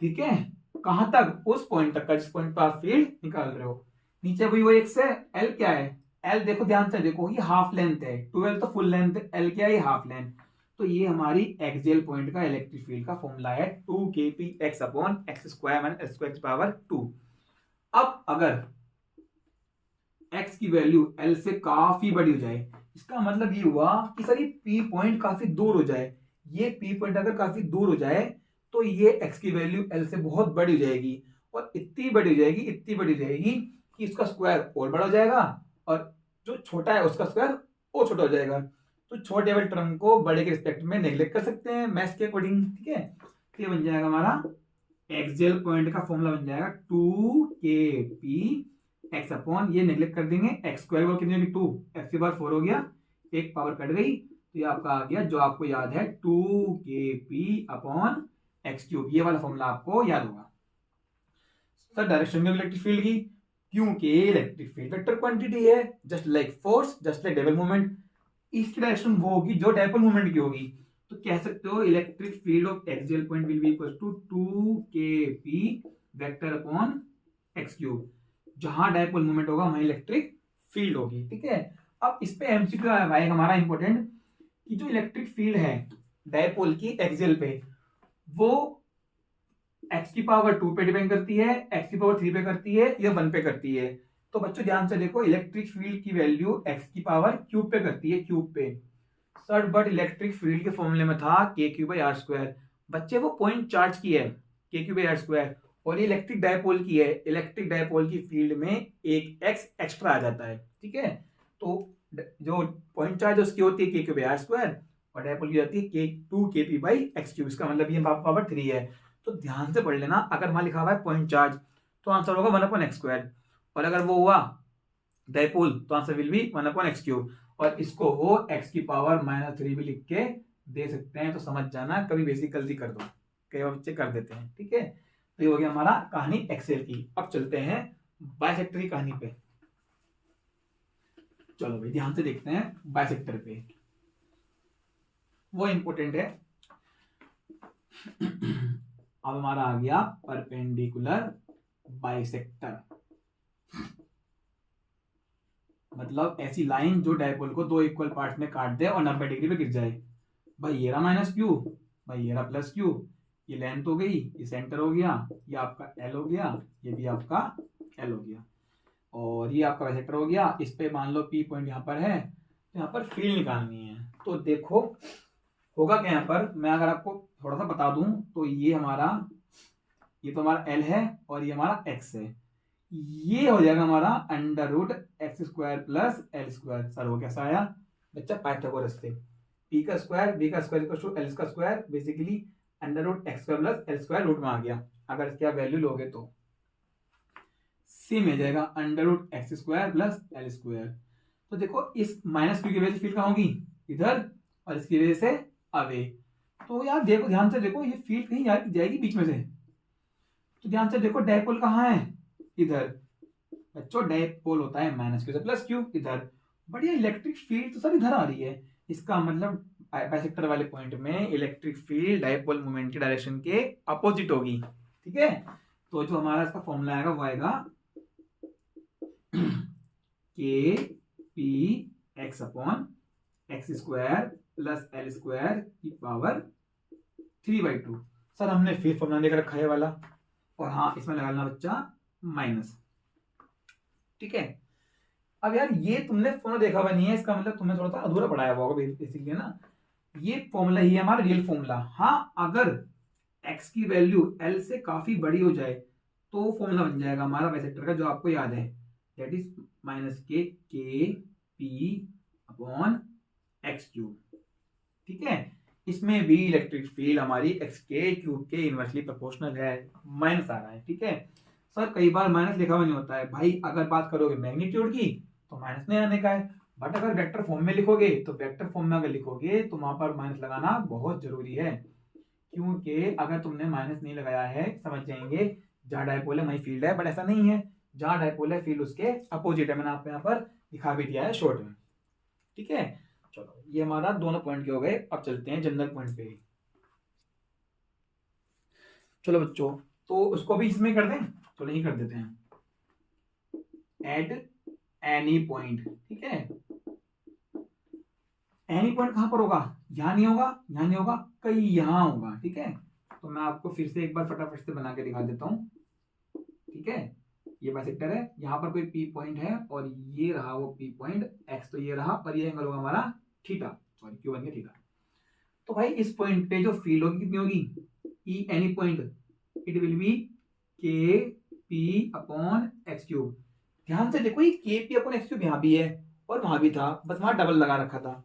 ठीक है, कहां तक, उस पॉइंट तक का जिस पॉइंट पर आप फील्ड निकाल रहे हो। नीचे भी वो एक्स है, एल क्या है, एल देखो ध्यान से देखो, ये हाफ लेंथ है, 12 तो फुल लेंथ, एल क्या है, ये हाफ लेंथ। तो ये हमारी एक्सियल पॉइंट का इलेक्ट्रिक फील्ड का फॉर्मूला है 2kpx upon x square minus S square की पावर 2। अब अगर x की वैल्यू l से काफी बड़ी हो जाए, इसका मतलब ये हुआ कि सर ये p पॉइंट काफी दूर हो जाए। ये p पॉइंट अगर काफी दूर हो जाए तो ये x की वैल्यू l से बहुत बड़ी हो जाएगी, और इतनी बड़ी हो जाएगी, इतनी बड़ी हो जाएगी कि इसका स्क्वायर और बड़ा हो जाएगा, और जो छोटा है उसका स्क्वायर और छोटा हो जाएगा। तो छोटे वाले टर्म को बड़े के रिस्पेक्ट में नेग्लेक्ट कर सकते हैं मैथ्स के अकॉर्डिंग। ठीक है, तो ये बन जाएगा हमारा एक्सियल पॉइंट का फॉर्मूला बन जाएगा 2kp x अपॉन, ये नेग्लेक्ट कर देंगे, एक्स स्क्वायर कितनी होगी 2, एक्स की पावर 4 हो गया, एक पावर कट गई, तो ये आपका आ गया जो आपको याद है 2kp अपॉन एक्स क्यूब। ये वाला फॉर्मूला आपको याद होगा। सर डायरेक्शन में इलेक्ट्रिक फील्ड की, क्योंकि इलेक्ट्रिक फील्ड वेक्टर क्वांटिटी है, just like force, just like dipole moment. इसकी डायरेक्शन वो होगी जो डायपोल मोमेंट की होगी। तो कह सकते हो electric field of axial point will be equal to 2kp vector upon x cube. जहां डायपोल मोमेंट होगा वहां इलेक्ट्रिक फील्ड होगी। ठीक है, अब इस पे एमसीक्यू आएगा हमारा इंपॉर्टेंट, कि जो इलेक्ट्रिक फील्ड है डायपोल की एक्सियल पे, वो x की पावर 2 पे डिपेंड करती है, x की पावर 3 पे करती है, या 1 पे करती है। तो बच्चों ध्यान से देखो, इलेक्ट्रिक फील्ड की वैल्यू x की पावर क्यूब पे करती है, क्यूब पे। सर बट इलेक्ट्रिक फील्ड के फॉर्मूले में था के क्यू बाई आर स्क्वायर। बच्चे वो पॉइंट चार्ज की है के क्यू बाई आर स्क्वायर, और ये इलेक्ट्रिक डायपोल की है। इलेक्ट्रिक डायपोल की फील्ड में एक x एक्स्ट्रा आ जाता है। ठीक है, तो जो पॉइंट चार्ज उसकी होती है के क्यू बाई आर स्क्वायर, और डायपोल की जाती है के 2kp बाई एक्स क्यूब। इसका मतलब ये पावर 3 है। तो ध्यान से पढ़ लेना, अगर वहां लिखा हुआ है पॉइंट चार्ज तो आंसर होगा 1 अपॉन एक्स स्क्वायर, और अगर वो हुआ डायपोल तो answer will be 1 upon x cube. और इसको वो x की पावर -3 भी लिख के दे सकते हैं। तो समझ जाना, कभी बेसिक गलती कर दो, कई बार बच्चे कर देते हैं। ठीक है, तो ये हो गया हमारा कहानी एक्सेल की। अब चलते हैं बाइसेक्टर की कहानी पे। चलो भाई ध्यान से देखते हैं बाइसेक्टर पे, वो इंपॉर्टेंट है। अब हमारा आ गया परपेंडिकुलर बाइसेक्टर, मतलब ऐसी लाइन जो डायपोल को दो इक्वल पार्ट में काट दे और 90 डिग्री पे गिर जाए। भाई ये रहा माइनस क्यू, भाई ये रहा प्लस क्यू, ये लेंथ हो गई, ये सेंटर हो गया, ये आपका एल हो गया, ये भी आपका एल हो गया, और ये आपका बाइसेक्टर हो गया। इस पे मान लो पी पॉइंट यहाँ पर है, तो यहाँ पर फील्ड निकालनी है। तो देखो होगा क्या, यहाँ पर मैं अगर आपको थोड़ा सा बता दूं तो ये हमारा, ये तो हमारा एल है और ये हमारा एक्स है, ये हो जाएगा हमारा under root x square plus L square. Sir वो कैसा आया बच्चा, पाइथागोरस से, पी का स्क्वायर बी का स्क्वायर इक्वल टू एल का square, basically under root x square plus L square root में आ गया। अगर इसकी आप वैल्यू लोगे तो सी में जाएगा under root x square plus L square. तो देखो इस माइनस क्यू की वजह से फील्ड कहाँ होगी, इधर, और इसकी वजह से अवे। तो यार देखो ध्यान से देखो, ये फील्ड कहीं जाएगी बीच में से। तो ध्यान से देखो डायपोल कहाँ है, इधर। बच्चों डायपोल होता है माइनस क्यू से प्लस क्यू, इधर। बट ये इलेक्ट्रिक फील्ड तो सब इधर आ रही है, इसका मतलब बाइसेक्टर वाले पॉइंट में इलेक्ट्रिक फील्ड डाइपोल मोमेंट की डायरेक्शन के अपोजिट होगी। ठीक है, तो जो हमारा इसका फॉर्मूला आएगा वो आएगा के P x upon x square plus L square की पावर 3/2। सर हमने फिर फॉर्मूला देकर रखा है वाला, और हाँ इसमें लगाना बच्चा माइनस। ठीक है, अब यार ये तुमने फॉर्मूला देखा हुआ नहीं है, इसका मतलब तुमने थोड़ा सा अधूरा पढ़ाया हुआ होगा बेसिकली ना। ये फॉर्मूला ही है हमारा रियल फॉर्मूला। हाँ अगर x की वैल्यू l से काफी बड़ी हो जाए तो फॉर्मूला बन जाएगा हमारा बाइसेक्टर का, जो आपको याद है, दैट इज माइनस के पी अपॉन एक्स क्यूब। ठीक है, इसमें भी इलेक्ट्रिक फील्ड हमारी एक्स के क्यूब के इनवर्सली प्रोपोर्शनल है, माइनस आ रहा है। ठीक है सर, कई बार माइनस लिखा हुआ नहीं होता है भाई, अगर बात करोगे मैग्नीट्यूड की तो माइनस नहीं आने का है, बट अगर वेक्टर फॉर्म में लिखोगे तो वेक्टर फॉर्म में अगर लिखोगे तो वहां पर माइनस लगाना बहुत जरूरी है, क्योंकि अगर तुमने माइनस नहीं लगाया है समझ जाएंगे जहां डायपोल है वही फील्ड है, बट ऐसा नहीं है, जहां डायपोल है फील्ड उसके अपोजिट है, मैंने आपको यहाँ पर दिखा भी दिया है शॉर्ट में। ठीक है, चलो ये हमारा दोनों पॉइंट के हो गए, अब चलते हैं जनरल पॉइंट पे। चलो बच्चों, तो उसको भी इसमें कर दें, चलो यही कर देते हैं, एट एनी पॉइंट। ठीक है, एनी पॉइंट कहां पर होगा, यहां नहीं होगा, यहां नहीं होगा, कहीं यहां होगा। ठीक है, तो मैं आपको फिर से एक बार फटाफट से बना के दिखा देता हूं। ठीक है, ये बाइसेक्टर है, यहाँ पर कोई पी पॉइंट है और ये रहा वो पी पॉइंट, एक्स तो ये रहा, और ये एंगल होगा हमारा थीटा, सॉरी क्यू बन गया थीटा। तो भाई इस पॉइंट पे जो फील्ड होगी कितनी होगी, E any point it will be K P upon x cube. ध्यान से देखो ये के पी अपॉन एक्स क्यूब यहाँ भी है और वहां भी था, बस वहां डबल लगा रखा था।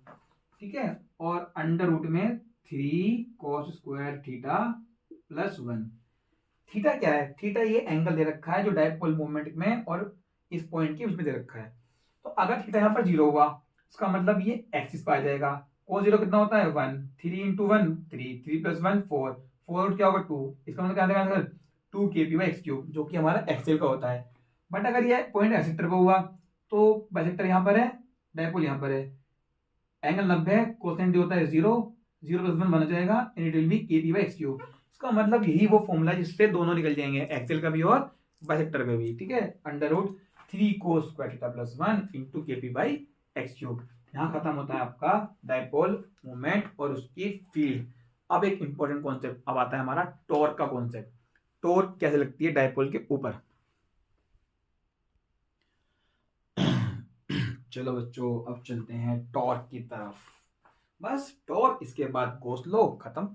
ठीक है, और अंडर रूट में 3 cos square theta plus 1। Theta क्या है, थीटा ये एंगल दे रखा है जो डायपोल मूवमेंट में और इस पॉइंट के बीच में दे रखा है। तो अगर थीटा यहाँ पर 0 हुआ उसका मतलब ये एक्सिस पर आ जाएगा। cos 0 कितना होता है 1, 3 इंटू 1 3, 3 प्लस 1 4, 4 क्या होगा 2, इसका मतलब क्या आएगा answer 2 kp by x cube, जो कि हमारा एक्सेल का होता है। बट अगर ये पॉइंट बाइसेक्टर पर हुआ तो बाइसेक्टर यहाँ पर है, डायपोल यहाँ पर है, एंगल 90 है, कोसेंट होता है 0, 0 प्लस 1 बन जाएगा, and it will B kp by x cube. इसका मतलब यही वो फॉर्मूला जिससे दोनों निकल जाएंगे, एक्सेल का भी और बाइसेक्टर का भी। ठीक है, under root 3 cos square theta plus 1 into KP by x cube. यहाँ खत्म होता है आपका डायपोल मोमेंट और उसकी फील्ड। अब एक इंपॉर्टेंट कॉन्सेप्ट अब आता है हमारा टॉर्क का कॉन्सेप्ट। टॉर्क कैसे लगती है डायपोल के ऊपर। चलो बच्चों, अब चलते हैं टॉर्क की तरफ। बस टॉर्क, इसके बाद गोस लो, खत्म।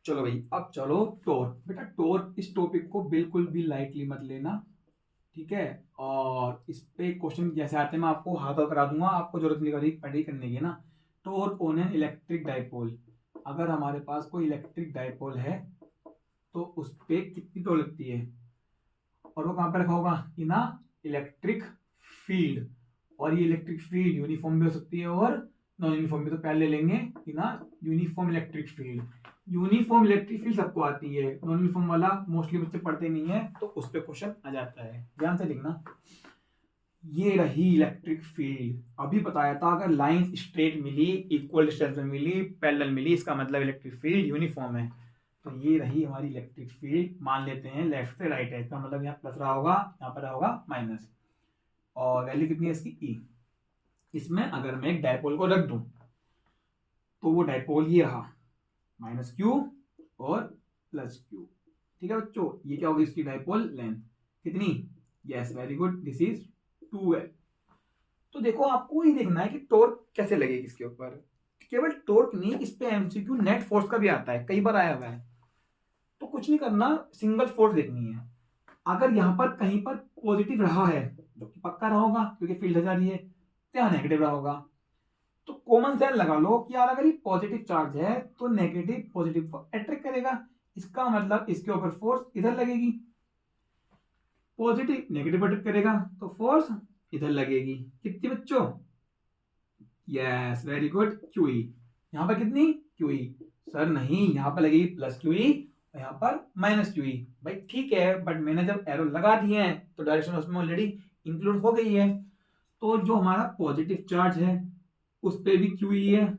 चलो भाई, अब चलो टॉर्क। बेटा टॉर्क इस टॉपिक को बिल्कुल भी लाइटली मत लेना। ठीक है, और इस पे क्वेश्चन जैसे आते हैं मैं आपको हाथ करा दूंगा, आपको जरूरत नहीं पड़ी करने की ना। Torque on an electric dipole, अगर हमारे पास कोई इलेक्ट्रिक डायपोल है तो उस पे कितनी टॉर्क लगती है, और वो कहां पर रखा होगा इन इलेक्ट्रिक फील्ड। और ये इलेक्ट्रिक फील्ड यूनिफॉर्म भी हो सकती है और नॉन यूनिफॉर्म भी, तो पहले लेंगे in uniform electric field. Uniform electric field सबको आती है, नॉन यूनिफॉर्म वाला मोस्टली बच्चे पढ़ते नहीं है, तो उस पर क्वेश्चन आ जाता है, ध्यान से लिखना। ये रही इलेक्ट्रिक फील्ड, अभी बताया था अगर लाइन स्ट्रेट मिली, इक्वल डिस्टेंस में मिली, पैरेलल मिली, इसका मतलब इलेक्ट्रिक फील्ड यूनिफॉर्म है। तो ये रही हमारी इलेक्ट्रिक फील्ड, मान लेते हैं लेफ्ट से राइट है, इसका मतलब यहाँ प्लस रहा होगा, यहाँ पर रहा होगा माइनस, और वैल्यू कितनी है इसकी ई। इसमें अगर मैं एक डायपोल को रख दूं तो वो डायपोल ये रहा माइनस क्यू और प्लस क्यू। ठीक है बच्चों, ये क्या होगी इसकी डायपोल लेंथ कितनी, yes very good, this is 2L। तो देखो आपको ही देखना है कि टॉर्क कैसे लगेगी इसके ऊपर। केवल टॉर्क नहीं, इस पे एमसीक्यू नेट फोर्स का भी आता है, कई बार आया हुआ है। तो कुछ नहीं करना, सिंगल फोर्स देखनी है। अगर यहाँ पर कहीं पर पॉजिटिव रहा है, जो कि पक्का रहा होगा क्योंकि फील्ड जा रही है, तो यहाँ नेगेटिव रहा होगा, तो कॉमन सेंस लगा लो कि यार अगर ये पॉजिटिव चार्ज है तो नेगेटिव पॉजिटिव को अट्रैक्ट करेगा, इसका मतलब इसके ऊपर फोर्स इधर लगेगी। पॉजिटिव नेगेटिव अट्रैक्ट करेगा तो फोर्स इधर लगेगी। कितनी बच्चों, यस वेरी गुड, क्यूई। यहाँ पर कितनी क्यूई, सर नहीं यहाँ पर लगेगी प्लस क्यूई, यहाँ पर माइनस क्यू ई। भाई ठीक है, बट मैंने जब एरो लगा दिए हैं तो डायरेक्शन उसमें ऑलरेडी इंक्लूड हो गई है। तो जो हमारा पॉजिटिव चार्ज है उस पर भी क्यू ई है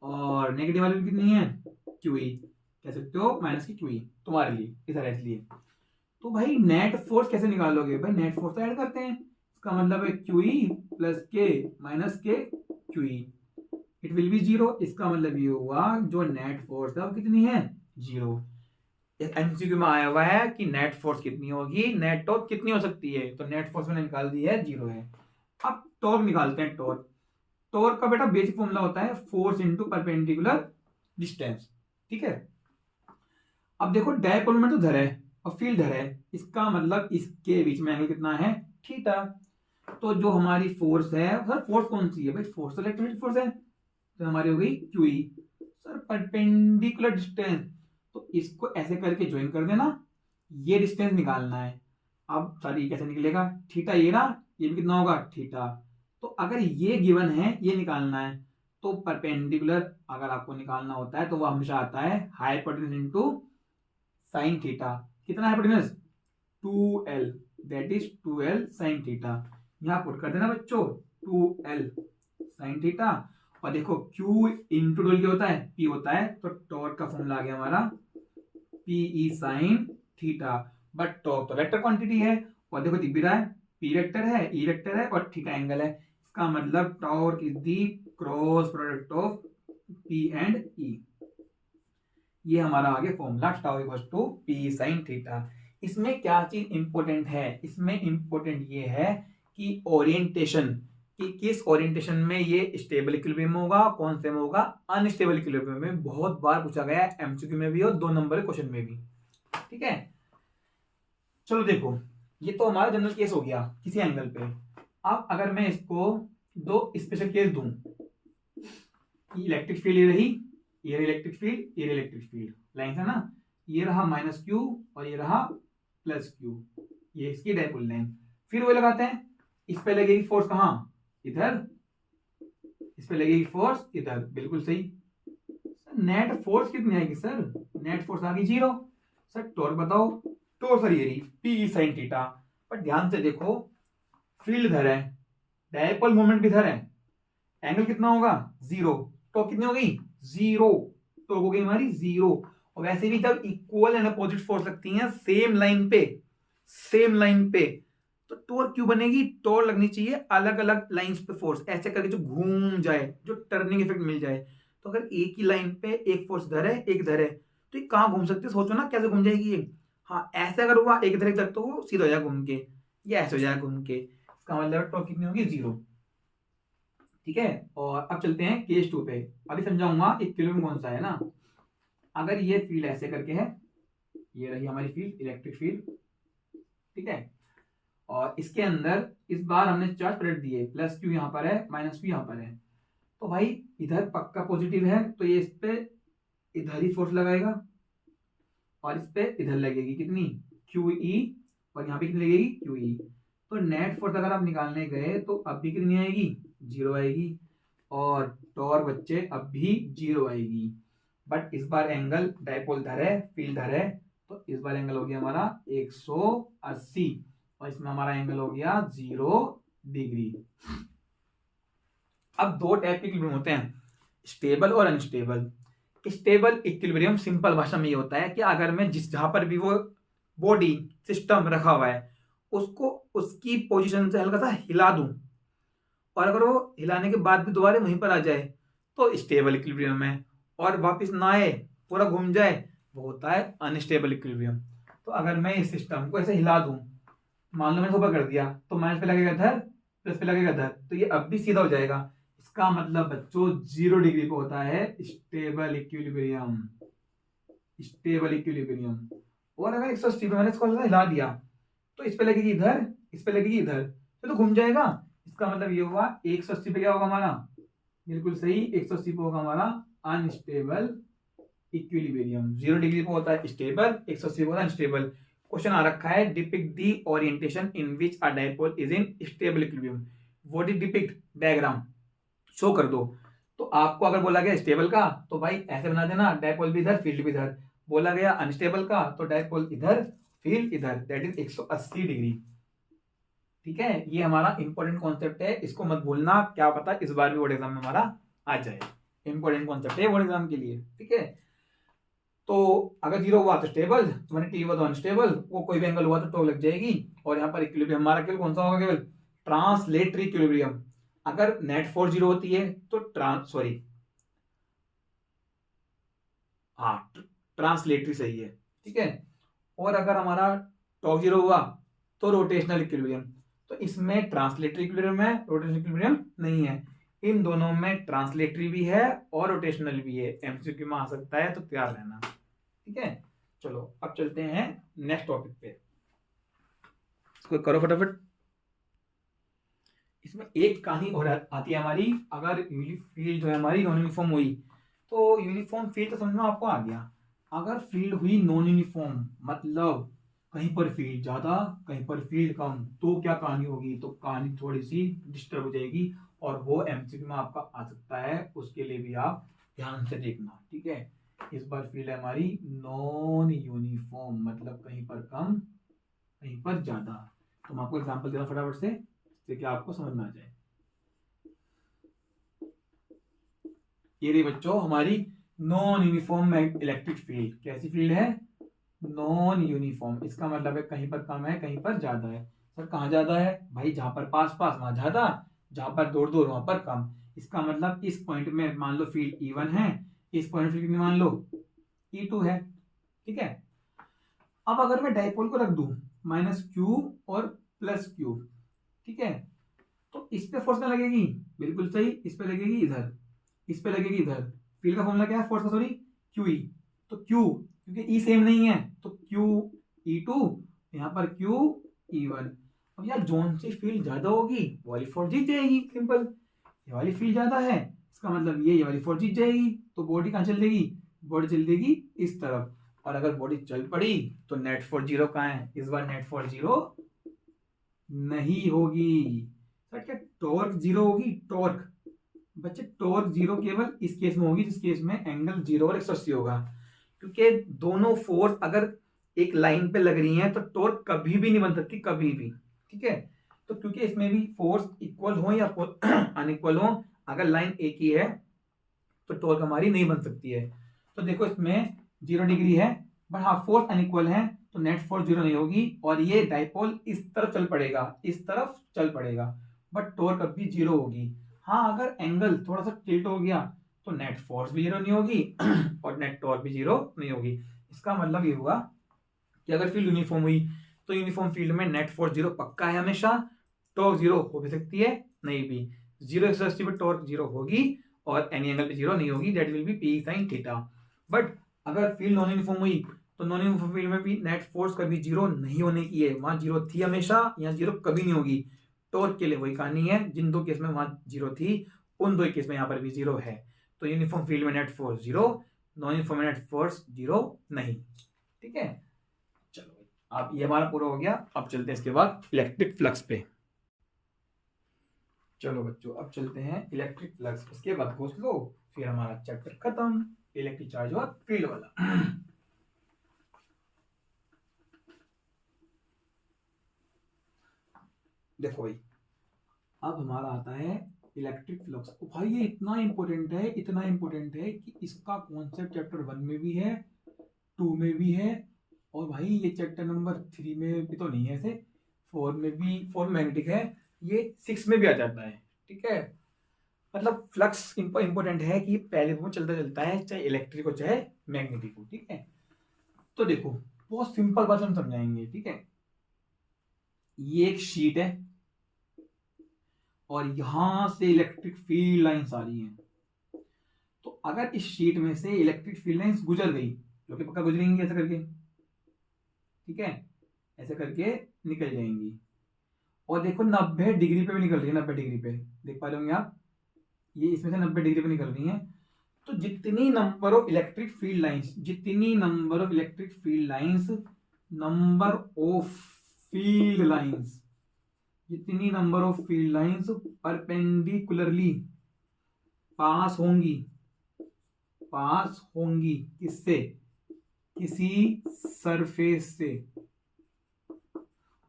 और नेगेटिव वाले भी कितनी है, क्यू ई। कह सकते हो माइनस की क्यू ई तुम्हारे लिए इधर, इसलिए। तो भाई नेट फोर्स कैसे निकालोगे, भाई नेट फोर्स तो ऐड करते हैं। इसका मतलब है क्यू ई प्लस के माइनस के Q E, it will B zero. इसका मतलब ये हुआ जो नेट फोर्स है वो कितनी है, जीरो। एमसीक्यू में आया हुआ है कि नेट फोर्स कितनी होगी, नेट टॉर्क कितनी हो सकती है, तो नेट फोर्स मैंने निकाल दी है, जीरो है। अब टॉर्क निकालते हैं। टॉर्क, टॉर्क का बेटा बेसिक फॉर्मूला होता है फोर्स इनटू परपेंडिकुलर डिस्टेंस, ठीक है। अब देखो डायपोल मोमेंट तो धर है और फील्ड धर है, इसका मतलब इसके बीच में एंगल कितना है, थीटा। तो जो हमारी फोर्स है सर, फोर्स कौन सी है भाई, फोर्स तो इलेक्ट्रोस्टैटिक फोर्स है, तो हमारी हो गई Q E. Sir perpendicular distance, तो इसको ऐसे करके ज्वाइन कर देना, ये डिस्टेंस निकालना है। अब सर ये कैसे निकलेगा, थीटा ये ना, ये भी कितना होगा थीटा। तो अगर ये गिवन है, ये निकालना है, तो परपेंडिकुलर अगर आपको निकालना होता है तो वो हमेशा आता है हाइपोटेन्यूज इनटू साइन थीटा। कितना hypotenuse, 2l, that is 2l sine theta. यहां पुट कर देना बच्चों 2l साइन थीटा। और देखो Q इंटू डोल क्या होता है, P होता है, तो टॉर्क का फॉर्मूला आ गया हमारा Pe sine theta. But torque तो वेक्टर क्वांटिटी है, और देखो दिख भी रहा है P वेक्टर है, E वेक्टर है और थीटा एंगल है। इसका मतलब torque is the cross product of P and E। ये हमारा आगे formula tau equals to P sine theta. इसमें क्या चीज इंपॉर्टेंट है, इसमें इंपॉर्टेंट ये है कि ओरिएंटेशन, कि किस ओरिएंटेशन में ये स्टेबल इक्विलिब्रियम में होगा, कौन से में होगा अनस्टेबल इक्विलिब्रियम में। बहुत बार पूछा गया है एमसीक्यू में भी और 2 नंबर के क्वेश्चन में भी, ठीक है। चलो देखो, ये तो हमारा जनरल केस हो गया किसी एंगल पे। अब अगर मैं इसको 2 स्पेशल केस दूं, इलेक्ट्रिक फील्ड ये रही, ये इलेक्ट्रिक फील्ड, ये इलेक्ट्रिक फील्ड लाइन है ना, ये रहा माइनस क्यू और ये रहा प्लस क्यू, ये इसकी डायपोल लाइन। फिर वो लगाते हैं, इस पे लगेगी फोर्स कहां, इधर, इस पे लगेगी फोर्स इधर, बिल्कुल सही। नेट फोर्स कितनी आएगी सर, नेट फोर्स आ गई जीरो। सर टॉर्क बताओ, तो सर ये रही P साइन थीटा। पर ध्यान से देखो, फील्ड इधर है, डायपोल मोमेंट भी इधर है, एंगल कितना होगा जीरो, टॉर्क कितनी हो गई जीरो, टॉर्क हो गई हमारी जीरो। और वैसे भी जब इक्वल एंड अपोजिट फोर्स लगती हैं सेम लाइन पे, सेम लाइन पे, तो टॉर्क क्यों बनेगी, टॉर्क लगनी चाहिए अलग अलग लाइंस पे फोर्स, ऐसे करके जो घूम जाए, जो टर्निंग इफेक्ट मिल जाए। तो अगर एक ही लाइन पे एक फोर्स इधर है एक इधर है, तो ये कहां घूम सकती है, सोचो ना कैसे घूम जाएगी ये। हाँ ऐसे अगर हुआ एक इधर तो वो सीधा हो जाएगा घूम के, या ऐसे हो जाएगा घूम के। इसका मतलब टॉर्क कितनी होगी, जीरो, ठीक है। और अब चलते हैं केस 2 पे, अभी समझाऊंगा इक्विलिब्रियम कौन सा है ना। अगर ये फील्ड ऐसे करके है, ये रही हमारी फील्ड इलेक्ट्रिक फील्ड, ठीक है, और इसके अंदर इस बार हमने चार्ज पलट दिए, प्लस क्यू यहाँ पर है माइनस क्यू यहाँ पर है। तो भाई इधर पक्का पॉजिटिव है, तो ये इस पे इधर ही फोर्स लगाएगा और इस पे इधर लगेगी कितनी, क्यू ई, और यहाँ पे कितनी लगेगी क्यू ई। तो नेट फोर्स अगर आप निकालने गए तो अब भी कितनी आएगी, जीरो आएगी, और टॉर्क बच्चे अब भी जीरो आएगी। बट इस बार एंगल डायपोल धर है, फील्ड धर है, तो इस बार एंगल हो गया हमारा 180 और इसमें हमारा एंगल हो गया 0 डिग्री। अब 2 टाइप के इक्विलिब्रियम होते हैं, स्टेबल और अनस्टेबल। स्टेबल इक्विलिब्रियम सिंपल भाषा में ये होता है कि अगर मैं जहां पर भी वो बॉडी सिस्टम रखा हुआ है उसको उसकी पोजीशन से हल्का सा हिला दूं, और अगर वो हिलाने के बाद भी दोबारा वहीं पर आ जाए तो स्टेबल इक्विलिब्रियम है, और वापस ना आए पूरा घूम जाए वो होता है अनस्टेबल इक्विलिब्रियम। तो अगर मैं इस सिस्टम को ऐसे हिला दूं, मान लो मैंने ऊपर कर दिया, तो माइनस पे लगेगा इधर, प्लस पे लगेगा इधर, तो ये अब भी सीधा हो जाएगा। इसका मतलब बच्चों 0 डिग्री पे होता है स्टेबल इक्विलिब्रियम, स्टेबल इक्विलिब्रियम। और अगर 180 पे मैंने इसको हिला दिया तो इस पे लगेगी इधर, इस पे लगेगी इधर, तो घूम जाएगा। इसका मतलब ये हुआ 180 पे क्या होगा हमारा, बिल्कुल सही 180 पे होगा हमारा अनस्टेबल इक्विलिब्रियम। 0 डिग्री पे होता है स्टेबल, 180 पे होता है अनस्टेबल। क्वेश्चन आ रखा है depict the orientation in which a dipole is in stable equilibrium. What is depict, diagram show कर दो। तो आपको अगर बोला गया स्टेबल का, तो भाई ऐसे बना देना, डायपोल भी इधर फील्ड भी इधर। बोला गया अनस्टेबल का, तो डायपोल इधर, फील्ड इधर, दैट इज 180 डिग्री। ठीक है, ये हमारा इंपॉर्टेंट कॉन्सेप्ट है, इसको मत भूलना, क्या पता इस बार भी बोर्ड एग्जाम में हमारा आ जाए। इंपॉर्टेंट कॉन्सेप्ट है बोर्ड एग्जाम के लिए। ठीक है, तो अगर जीरो हुआ तो स्टेबल, मैंने टी हुआ तो अनस्टेबल, वो कोई भी एंगल हुआ तो टो लग जाएगी। और यहाँ पर इक्विलिब्रियम हमारा केवल कौन सा होगा, केवल ट्रांसलेटरी इक्विलिब्रियम। अगर नेट फोर्स जीरो होती है तो ट्रांसलेटरी सही है। ठीक है, और अगर हमारा टॉप जीरो हुआ तो रोटेशनल इक्विलिब्रियम। तो इसमें ट्रांसलेटरी इक्विलिब्रियम है, रोटेशनल इक्विलिब्रियम नहीं है। इन दोनों में ट्रांसलेटरी भी है और रोटेशनल भी है, एमसीक्यू में आ सकता है, तो तैयार रहना। ठीक है, चलो अब चलते हैं नेक्स्ट टॉपिक पे, इसको करो फटाफट। इसमें एक कहानी और आती है हमारी, अगर फील्ड जो है हमारी नॉन यूनिफॉर्म हुई, तो यूनिफॉर्म फील्ड तो समझ में आपको आ गया। अगर फील्ड हुई नॉन यूनिफॉर्म, मतलब कहीं पर फील्ड ज्यादा कहीं पर फील्ड कम, तो क्या कहानी होगी, तो कहानी थोड़ी सी डिस्टर्ब हो जाएगी, और वो एमसीक्यू में आपका आ सकता है, उसके लिए भी आप ध्यान से देखना। ठीक है, इस बार फील्ड है हमारी नॉन यूनिफॉर्म, मतलब कहीं पर कम कहीं पर ज्यादा। तो मैं आपको एग्जांपल दे रहा हूं फटाफट से, जिससे कि आपको समझ में आ जाए। ये रही बच्चों हमारी नॉन यूनिफॉर्म इलेक्ट्रिक फील्ड। कैसी फील्ड है, नॉन यूनिफॉर्म। इसका मतलब है कहीं पर कम है कहीं पर ज्यादा है। सर कहाँ ज्यादा है भाई, जहां पर पास पास वहां ज्यादा, जहां पर दूर दूर वहां पर कम। इसका मतलब इस पॉइंट में मान लो फील्ड E1 है, इस पॉइंट फील्ड में मान लो E2 है। ठीक है, अब अगर मैं डाइपोल को रख दूं -Q और +Q, ठीक है, तो इस पे फोर्स क्या लगेगी, बिल्कुल सही, इस पे लगेगी इधर, इस पे लगेगी इधर। फील्ड का फॉर्मूला क्या है फोर्स का, सॉरी QE। तो Q क्योंकि E सेम नहीं है तो Q E2, यहाँ पर Q E1। अब यार जोन से फील्ड ज्यादा होगी वो वाली फोर्स जीत जाएगी, सिंपल। ये वाली फील्ड ज्यादा है, इसका मतलब ये वाली फोर्स जीत जाएगी, तो बॉडी कहाँ चल देगी, बॉडी चल देगी इस तरफ। और अगर बॉडी चल पड़ी तो नेट फोर्स जीरो कहाँ है, इस बार नेट फोर्स जीरो नहीं होगी। सर क्या टॉर्क जीरो होगी, टॉर्क बच्चे टॉर्क जीरो केवल इस केस में होगी जिस केस में एंगल 0 और 180 होगा। क्योंकि दोनों फोर्स अगर एक लाइन पे लग रही हैं तो टॉर्क कभी भी नहीं बन सकती, कभी भी। ठीक है, तो क्योंकि इसमें भी फोर्स इक्वल हो या अनइक्वल हो, अगर लाइन एक ही है तो टॉर्क हमारी नहीं बन सकती है। तो देखो इसमें 0 डिग्री है, बट हाँ फोर्स अनइक्वल है, तो नेट फोर्स 0 नहीं होगी, और ये डाइपोल इस तरफ चल पड़ेगा, इस तरफ चल पड़ेगा, बट टॉर्क अभी 0 होगी। हाँ अगर एंगल थोड़ा सा टिल्ट हो गया तो नेट फोर्स भी 0 नहीं होगी और नेट टॉर्क भी 0 नहीं होगी। इसका मतलब ये हुआ कि अगर फील्ड यूनिफॉर्म हुई तो यूनिफॉर्म फील्ड में नेट फोर्स 0 पक्का है हमेशा, टॉर्क 0 हो भी सकती है नहीं भी। 0 180 पर टॉर्क 0 होगी और एनी एंगल पे 0 नहीं होगी, that will B P sin theta. But अगर फील्ड नॉन यूनिफॉर्म हुई तो नॉन यूनिफॉर्म फील्ड में भी नेट फोर्स कभी 0 नहीं होने की है, वहां 0 थी हमेशा, यहाँ 0 कभी नहीं होगी। टॉर्क के लिए वही कहानी है, जिन दो केस में वहां 0 थी उन दो केस में यहाँ पर भी 0 है। तो यूनिफॉर्म फील्ड में नेट फोर्स 0, नॉन यूनिफॉर्म में नेट फोर्स 0 नहीं। ठीक है, चलो अब ये हमारा पूरा हो गया। अब चलते हैं इसके बाद इलेक्ट्रिक फ्लक्स पे। चलो बच्चों अब चलते हैं इलेक्ट्रिक फ्लक्स, उसके बाद घोष लो, फिर हमारा चैप्टर खत्म, इलेक्ट्रिक चार्ज और फील्ड वाला। देखो भाई, अब हमारा आता है इलेक्ट्रिक फ्लक्स। भाई ये इतना इंपॉर्टेंट है, इतना इंपॉर्टेंट है कि इसका कॉन्सेप्ट चैप्टर 1 में भी है, 2 में भी है, और भाई ये चैप्टर नंबर 3 में भी तो नहीं है, ऐसे 4 में भी, 4 मैग्नेटिक है, ये 6 में भी आ जाता है। ठीक है, मतलब फ्लक्स इंपॉर्टेंट है कि पहले वो चलता चलता है, चाहे इलेक्ट्रिक हो चाहे मैग्नेटिक हो। ठीक है, तो देखो बहुत सिंपल बात हम समझाएंगे। ठीक है, ये एक शीट है और यहां से इलेक्ट्रिक फील्ड लाइंस आ रही हैं। तो अगर इस शीट में से इलेक्ट्रिक फील्ड लाइंस गुजर गई, जो कि पक्का गुजरेंगी ऐसे करके, ठीक है, ऐसे करके निकल जाएंगी, और देखो 90 डिग्री पे भी निकल रही है, 90 डिग्री पे देख पा रहे होंगे आप, ये इसमें से 90 डिग्री पे निकल रही है। तो जितनी number of electric field lines, जितनी number of electric field lines, number of field lines, जितनी number of field lines perpendicularly pass होंगी, पास होंगी किससे, किसी सरफेस से,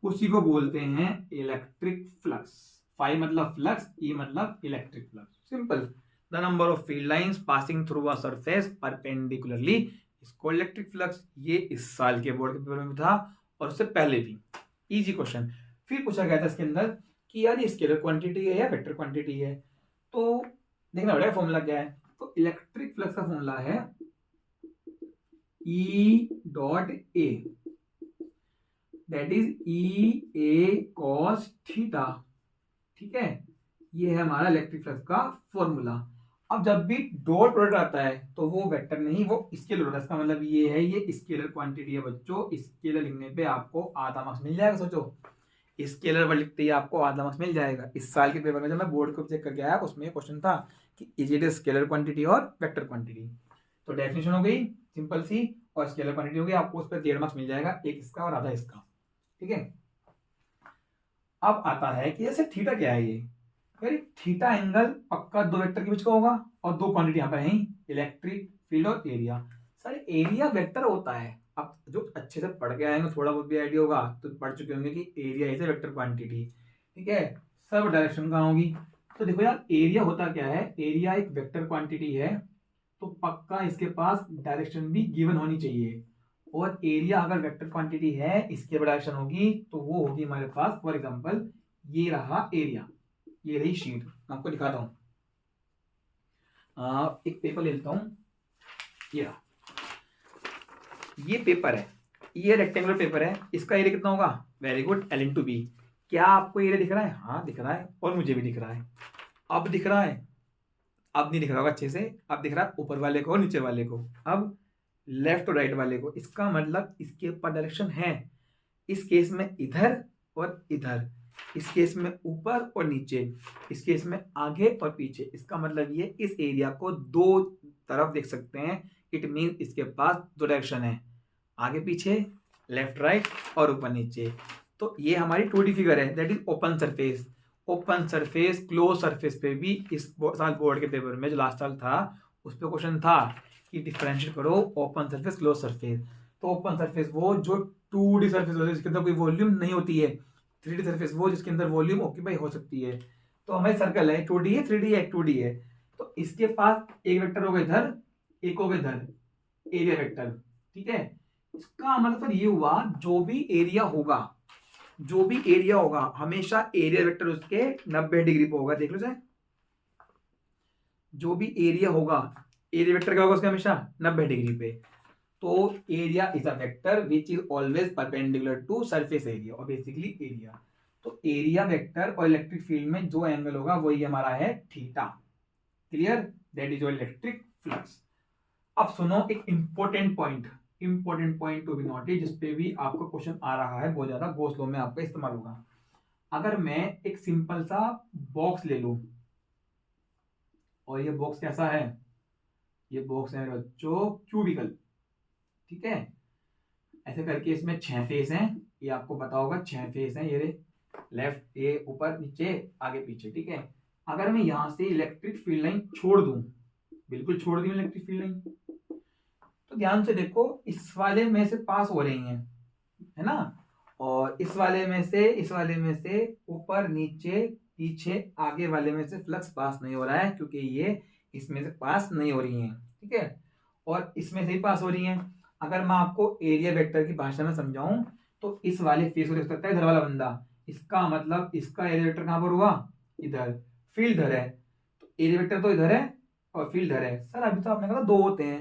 उसी को बोलते हैं इलेक्ट्रिक फ्लक्स। फाई मतलब फ्लक्स, ई मतलब electric flux. Simple. The number of field lines passing through a surface perpendicularly इसको इलेक्ट्रिक फ्लक्स। ये इस साल के बोर्ड के पेपर में था और उससे पहले भी। Easy question. फिर पूछा गया था इसके अंदर कि यार ये स्केलर क्वांटिटी है या वेक्टर क्वांटिटी है, तो देखना पड़ेगा फॉर्मूला क्या है। तो इलेक्ट्रिक फ्लक्स का फॉर्मूला है E dot A, that is E A cos theta. ठीक है, ये है हमारा इलेक्ट्रिक फ्लक्स का फॉर्मूला। अब जब भी डॉट प्रोडक्ट आता है तो वो वेक्टर नहीं, वो स्केलर होता है। इसका मतलब ये है, ये स्केलर क्वांटिटी है बच्चों। स्केलर लिखने पे आपको आधा मार्क्स मिल जाएगा। सोचो, स्केलर वर्ड लिखते ही आपको आधा मार्क्स मिल जाएगा। इस साल के पेपर में जब मैं बोर्ड को चेक करके आया उसमें क्वेश्चन था कि इज इट स्केलर क्वांटिटी और वेक्टर क्वांटिटी। तो डेफिनेशन हो गई सिंपल सी, और स्केलर क्वांटिटी हो गई, आपको उस पर 1.5 मार्क्स मिल जाएगा, एक इसका और आधा इसका। ठीक है, अब आता है कि जैसे थीटा क्या है। ये यार थीटा एंगल पक्का दो वेक्टर के बीच का होगा, और दो क्वांटिटी यहाँ पर है, इलेक्ट्रिक फील्ड और एरिया। सर एरिया वेक्टर होता है। अब जो अच्छे से पढ़ के आएंगे, थोड़ा बहुत भी आइडिया होगा तो पढ़ चुके होंगे कि area is a vector quantity. ठीक है, सब डायरेक्शन कहाँ होगी। तो देखो यार, एरिया होता क्या है, एरिया एक वेक्टर क्वांटिटी है, तो पक्का इसके पास डायरेक्शन भी गिवन होनी चाहिए। और एरिया अगर वेक्टर क्वांटिटी है, इसके डायरेक्शन होगी, तो वो होगी हमारे पास, फॉर एग्जांपल ये रहा एरिया, ये रही शीट। मैं आपको दिखाता हूं, एक पेपर ले लेता हूं। ये पेपर है, ये रेक्टेंगुलर पेपर है। इसका एरिया कितना होगा, very good, L into B. क्या आपको एरिया दिख रहा है? हाँ दिख रहा है, और मुझे भी दिख रहा है। अब दिख रहा है, अब नहीं दिख रहा होगा अच्छे से। अब दिख रहा है ऊपर वाले को और नीचे वाले को, अब लेफ्ट और राइट वाले को। इसका मतलब इसके ऊपर डायरेक्शन है, इस केस में इधर और इधर, इस केस में ऊपर और नीचे, इस केस में आगे और पीछे। इसका मतलब ये इस एरिया को दो तरफ देख सकते हैं। इट मीन इसके पास दो डायरेक्शन है, आगे पीछे, लेफ्ट राइट और ऊपर नीचे। तो ये हमारी 2D फिगर है, that is open surface. Open surface, close surface पे भी इस साल बोर्ड के पेपर में जो लास्ट साल था उस पर क्वेश्चन था कि डिफरेंशिएट करो ओपन सरफेस क्लोज सरफेस। तो ओपन सरफेस वो जो 2D सरफेस होती है जिसके अंदर कोई वॉल्यूम नहीं होती है, 3D सरफेस वो जिसके अंदर वॉल्यूम ऑक्यूपाई हो सकती है। तो हमारे सर्कल है, 2D है, 3D है, 2D है। तो इसके पास एक वेक्टर होगा इधर, एक होगा इधर, एरिया वेक्टर। ठीक है, इसका मतलब ये हुआ जो भी एरिया होगा, जो भी एरिया होगा हमेशा एरिया वेक्टर उसके 90 डिग्री पे होगा। देख लो चाहे, जो भी एरिया होगा, एरिया वेक्टर क्या होगा उसका हमेशा 90 डिग्री पे। तो area is a vector which is always perpendicular to surface area, और बेसिकली एरिया। तो एरिया वेक्टर और इलेक्ट्रिक फील्ड में जो एंगल होगा वही हमारा है theta. Clear, that is your electric flux. अब सुनो एक important point to be noted, जिसपे भी आपको क्वेश्चन आ रहा है बहुत ज्यादा, गॉस लॉ में आपका इस्तेमाल होगा। अगर मैं एक सिंपल सा बॉक्स ले लूं, और ये बॉक्स कैसा है, ये बॉक्स है मेरे बच्चों क्यूबिकल। ठीक है, ऐसे करके इसमें 6 फेस हैं, ये आपको पता होगा 6 फेस हैं। ये लेफ्ट, ये ऊपर नीचे आगे पीछे। ठीक है, अगर मैं यहां से इलेक्ट्रिक फील्ड लाइन छोड़ दूं, बिल्कुल छोड़ दी इलेक्ट्रिक फील्ड लाइन, तो ध्यान से देखो, इस वाले में से पास हो रही हैं, है ना, और इस वाले में से ऊपर नीचे पीछे आगे वाले में से फ्लक्स पास नहीं हो रहा है, क्योंकि ये इसमें से पास नहीं हो रही हैं। ठीक है, और इसमें से ही पास हो रही हैं। अगर मैं आपको एरिया वेक्टर की भाषा में समझाऊं, तो इस वाले फेस को देख सकता है इधर वाला बंदा, इसका मतलब इसका एरिया वेक्टर कहां पर हुआ, इधर। फील्ड इधर है, तो एरिया वेक्टर तो इधर है और फील्ड इधर है। सर अभी तो आपने कहा दो होते हैं,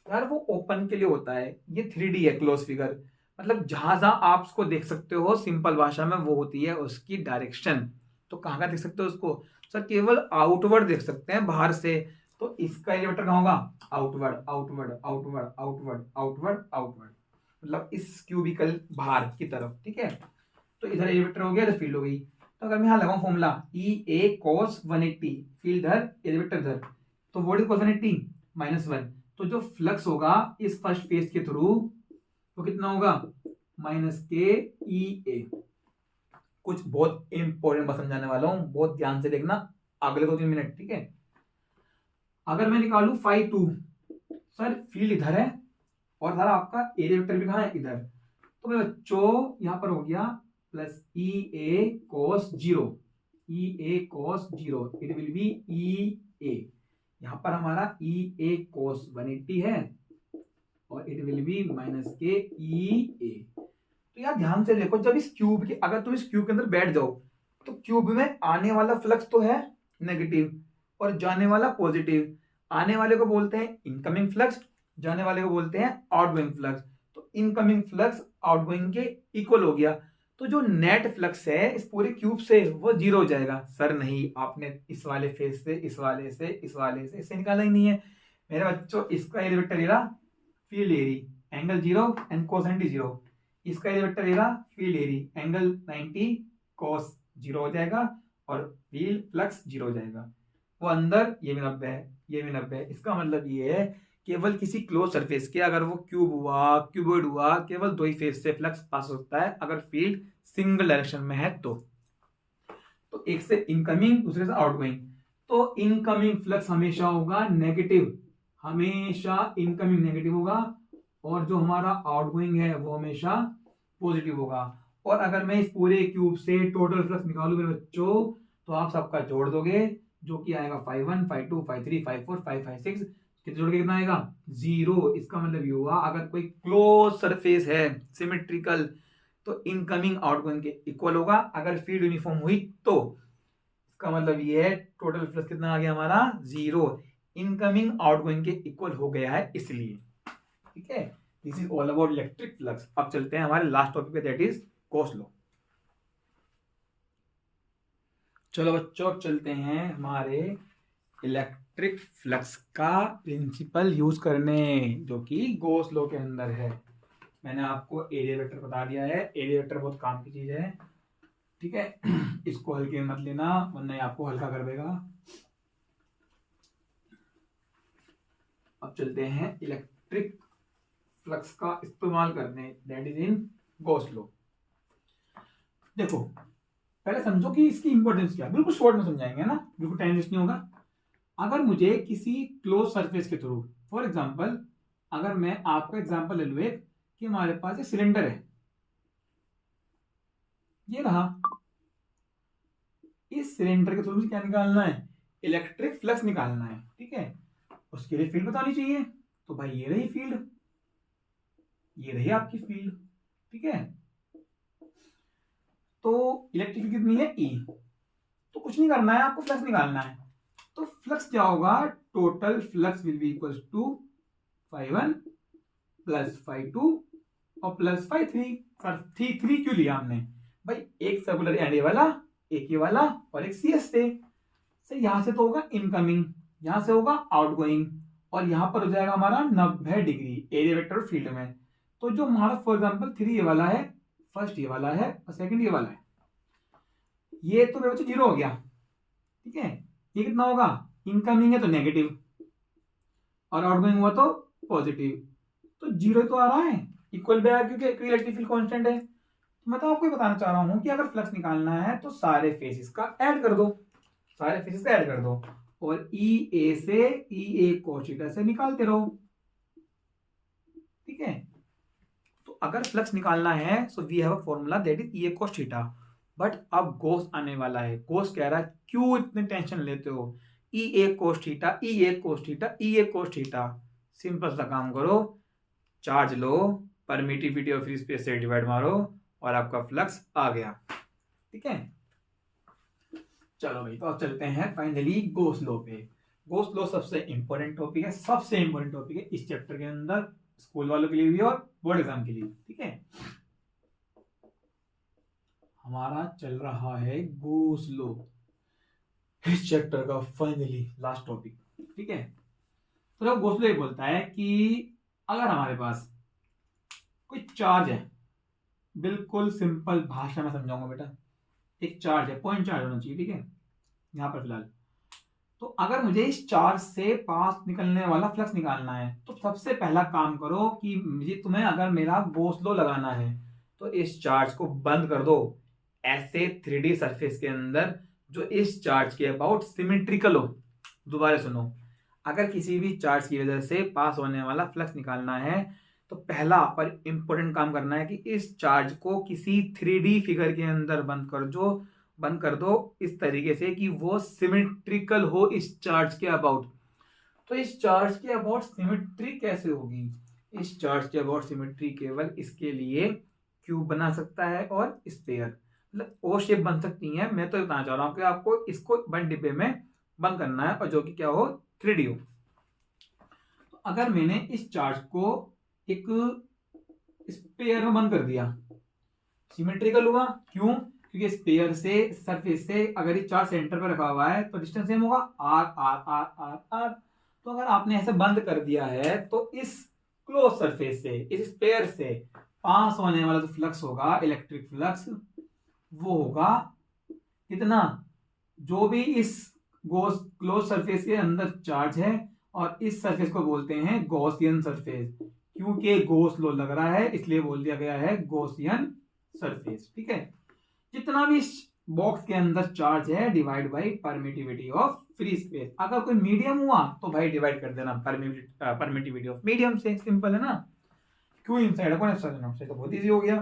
यार वो ओपन के लिए होता है, ये 3D है क्लोज फिगर। मतलब जहां जहां आप उसको देख सकते हो सिंपल भाषा में, वो होती है उसकी डायरेक्शन। तो कहाँ का देख सकते हो उसको, सर केवल आउटवर्ड देख सकते हैं, बाहर से। तो इसका एरिया वेक्टर कहाँ होगा, outward outward outward outward outward outward, मतलब इस क्यूबिकल बाहर की तरफ। ठीक है, तो इधर एरिया वेक्टर हो गया, इधर फील्ड हो गई। तो अगर मैं यहाँ लगाऊं फॉर्मूला ई ए कॉस 180, फील्ड इधर एरिया वेक्टर इधर, तो व्हाट इज कॉस 180 -1। तो जो फ्लक्स होगा इस फर्स्ट फेज के थ्रू वो कितना होगा, -k E A। कुछ बहुत इंपॉर्टेंट बात समझाने वाला हूं, बहुत ध्यान से देखना अगले 2-3 मिनट। ठीक है, अगर मैं निकालू φ2, सर फील्ड इधर है और सारा आपका एरिया वेक्टर भी कहाँ है, इधर। तो मेरे बच्चों यहाँ पर हो गया plus E A cos zero, E A cos zero, it will be E A. यहाँ पर हमारा ई ए कोस 180 है और इट विल बी माइनस के ई ए। तो यार ध्यान से देखो, जब इस क्यूब के, अगर तुम इस क्यूब के अंदर बैठ जाओ तो क्यूब में आने वाला फ्लक्स तो है नेगेटिव और जाने वाला पॉजिटिव। आने वाले को बोलते हैं इनकमिंग फ्लक्स, जाने वाले को बोलते हैं आउटगोइंग फ्लक्स। तो इनकमिंग फ्लक्स आउटगोइंग के इक्वल हो गया, तो जो नेट फ्लक्स है इस पूरे क्यूब से वो जीरो हो जाएगा। सर नहीं, आपने इस वाले फेस से, इस वाले से, इस वाले से, इससे निकाला ही नहीं है मेरे बच्चों। इसका एरिया वेक्टर ये रहा field area, angle zero and cos 90 zero. इसका एरिया वेक्टर ये रहा field area, angle 90 cos zero हो जाएगा और फील्ड फ्लक्स जीरो हो जाएगा। वो अंदर ये भी 90 है, ये भी 90 है। इसका मतलब ये है केवल किसी क्लोज सरफेस के, अगर वो क्यूब हुआ, क्यूबॉइड हुआ, केवल दो ही फेस से फ्लक्स पास होता है अगर फील्ड सिंगल डायरेक्शन में है तो एक से इनकमिंग, दूसरे से आउटगोइंग। तो इनकमिंग फ्लक्स हमेशा होगा नेगेटिव, हमेशा इनकमिंग नेगेटिव होगा, और जो हमारा आउटगोइंग है वो हमेशा पॉजिटिव होगा। और अगर मैं इस पूरे क्यूब से टोटल फ्लक्स निकालू मेरे बच्चों, तो आप सबका जोड़ दोगे, जो कि आएगा 5 1 5 2 5 3 5 4 5 5 6, कितने जोड़ के कितना आएगा, 0। इसका मतलब ये हुआ अगर कोई क्लोज सरफेस है सिमेट्रिकल तो इनकमिंग आउटगोइंग के इक्वल होगा। अगर फील्ड यूनिफॉर्म हुई तो इसका मतलब ये है टोटल फ्लक्स कितना आ गया हमारा, 0। इनकमिंग आउटगोइंग के इक्वल हो गया है इसलिए, ठीक है। This is all about electric flux. अब चलते हैं हमारे लास्ट टॉपिक पे, दैट इज गॉस लॉ। चलो बच्चों, अब चलते हैं हमारे इलेक्ट्रिक फ्लक्स का प्रिंसिपल यूज करने, जो कि गॉस लॉ के अंदर है। मैंने आपको एरिया वेक्टर बता दिया है, एरिया वेक्टर बहुत काम की चीज है, ठीक है। इसको हल्के मत लेना वरना आपको हल्का कर देगा। अब चलते हैं इलेक्ट्रिक फ्लक्स का इस्तेमाल करने, that is in Gauss law. देखो पहले समझो कि इसकी इंपॉर्टेंस क्या है, बिल्कुल शॉर्ट में समझाएंगे ना, बिल्कुल टाइम वेस्ट नहीं होगा। अगर मुझे किसी क्लोज सरफेस के थ्रू, फॉर एग्जांपल अगर मैं आपका एग्जांपल ले लूं एक, कि हमारे पास एक सिलेंडर है, ये रहा, इस सिलेंडर के थ्रू मुझे क्या निकालना है, इलेक्ट्रिक फ्लक्स निकालना है, ठीक है। उसके लिए फील्ड बतानी चाहिए, तो भाई ये रही फील्ड, ये रही आपकी फील्ड, ठीक है। तो इलेक्ट्रिक कितनी है, ई, तो कुछ नहीं करना है, आपको फ्लक्स निकालना है। तो फ्लक्स क्या होगा, total flux will be equal to 5 1 plus 5 2 और प्लस 5 3। सर 3 क्यों लिया हमने, भाई एक सर्कुलर एंड वाला, एक ये वाला और एक सी एस से। यहां से तो होगा इनकमिंग, यहां से होगा आउटगोइंग, और यहां पर हो जाएगा हमारा 90 डिग्री एरिया वेक्टर फील्ड में। तो जो हमारा फॉर एग्जांपल 3 ये वाला है, फर्स्ट ये वाला है और सेकंड ये वाला है, ये तो मेरे बच्चे 0 हो गया, ठीक है। ये कितना होगा, इनकमिंग है तो नेगेटिव और आउटगोइंग हुआ तो पॉजिटिव, तो 0 तो आ रहा है, इक्वल भी आया क्योंकि इलेक्ट्रिक फील्ड कांस्टेंट है। तो मैं तो आपको बताना चाह रहा हूं कि अगर फ्लक्स निकालना है तो सारे फेसेस का ऐड कर दो, सारे फेसेस का ऐड कर दो और ई ए से ई ए cos थीटा से निकालते रहो, ठीक है। तो अगर फ्लक्स निकालना है so we have a formula that is E A cos theta. But अब गोस आने वाला है, गोस कह रहा है क्यों इतने टेंशन लेते हो, ई A cos theta, E A cos theta, E A cos theta. Simple सा काम करो, चार्ज लो, परमिटिविटी और फ्री स्पेस से डिवाइड मारो और आपका फ्लक्स आ गया, ठीक है। चलो भाई, तो अब चलते हैं फाइनली गॉस लॉ पे। गॉस लॉ सबसे इंपॉर्टेंट टॉपिक है, सबसे इंपॉर्टेंट टॉपिक है इस चैप्टर के अंदर, स्कूल वालों के लिए भी और बोर्ड एग्जाम के लिए, ठीक है। हमारा चल रहा है गॉस लॉ, इस चैप्टर का फाइनली लास्ट टॉपिक, ठीक है। तो गॉस लॉ ये बोलता है कि अगर हमारे पास कोई चार्ज है, बिल्कुल सिंपल भाषा में समझाऊंगा बेटा, एक चार्ज है, पॉइंट चार्ज होना चाहिए, ठीक है, यहां पर फिलहाल। तो अगर मुझे इस चार्ज से पास निकलने वाला फ्लक्स निकालना है तो सबसे पहला काम करो कि मुझे, तुम्हें अगर मेरा गॉस लॉ लगाना है तो इस चार्ज को बंद कर दो ऐसे 3D सरफेस के अंदर जो इस चार्ज के अबाउट सिमेट्रिकल हो। दोबारा सुनो, अगर किसी भी चार्ज की वजह से पास होने वाला फ्लक्स निकालना है तो पहला और इम्पोर्टेंट काम करना है कि इस चार्ज को किसी 3D फिगर के अंदर बंद कर दो इस तरीके से कि वो सिमेट्रिकल हो इस चार्ज के अबाउट। तो इस चार्ज के अबाउट सिमेट्री कैसे होगी? इस चार्ज के अबाउट सिमेट्री केवल इसके लिए क्यूब बना सकता है और स्फीयर, मतलब ओ शेप बन सकती है। मैं तो बताना चाह रहा हूँ कि आपको इसको बंद डिब्बे में बंद करना है और जो कि क्या हो 3D हो। तो अगर मैंने इस चार्ज को एक स्फीयर में बंद कर दिया, सिमेट्रिकल हुआ। क्यों? क्योंकि स्फीयर से सरफेस से अगर ये चार्ज सेंटर पर रखा हुआ है तो डिस्टेंस सेम होगा R R R R R. तो अगर आपने ऐसे बंद कर दिया है तो इस क्लोज सरफेस से, इस स्फीयर से पास होने वाला जो फ्लक्स होगा, इलेक्ट्रिक फ्लक्स, वो होगा कितना? जो भी इस क्लोज सरफेस के अंदर चार्ज है, और इस सरफेस को बोलते हैं गॉसियन सरफेस। क्योंकि गॉस लॉ लग रहा है इसलिए बोल दिया गया है गॉसियन सरफेस। ठीक है, जितना भी बॉक्स के अंदर चार्ज है divide by permittivity of free space. अगर कोई मीडियम हुआ तो भाई डिवाइड कर देना परमिटिविटी ऑफ मीडियम से, सिंपल है ना। क्यों इनसाइड कौन एप्सिलॉन आउटसाइड, तो बहुत इजी हो गया।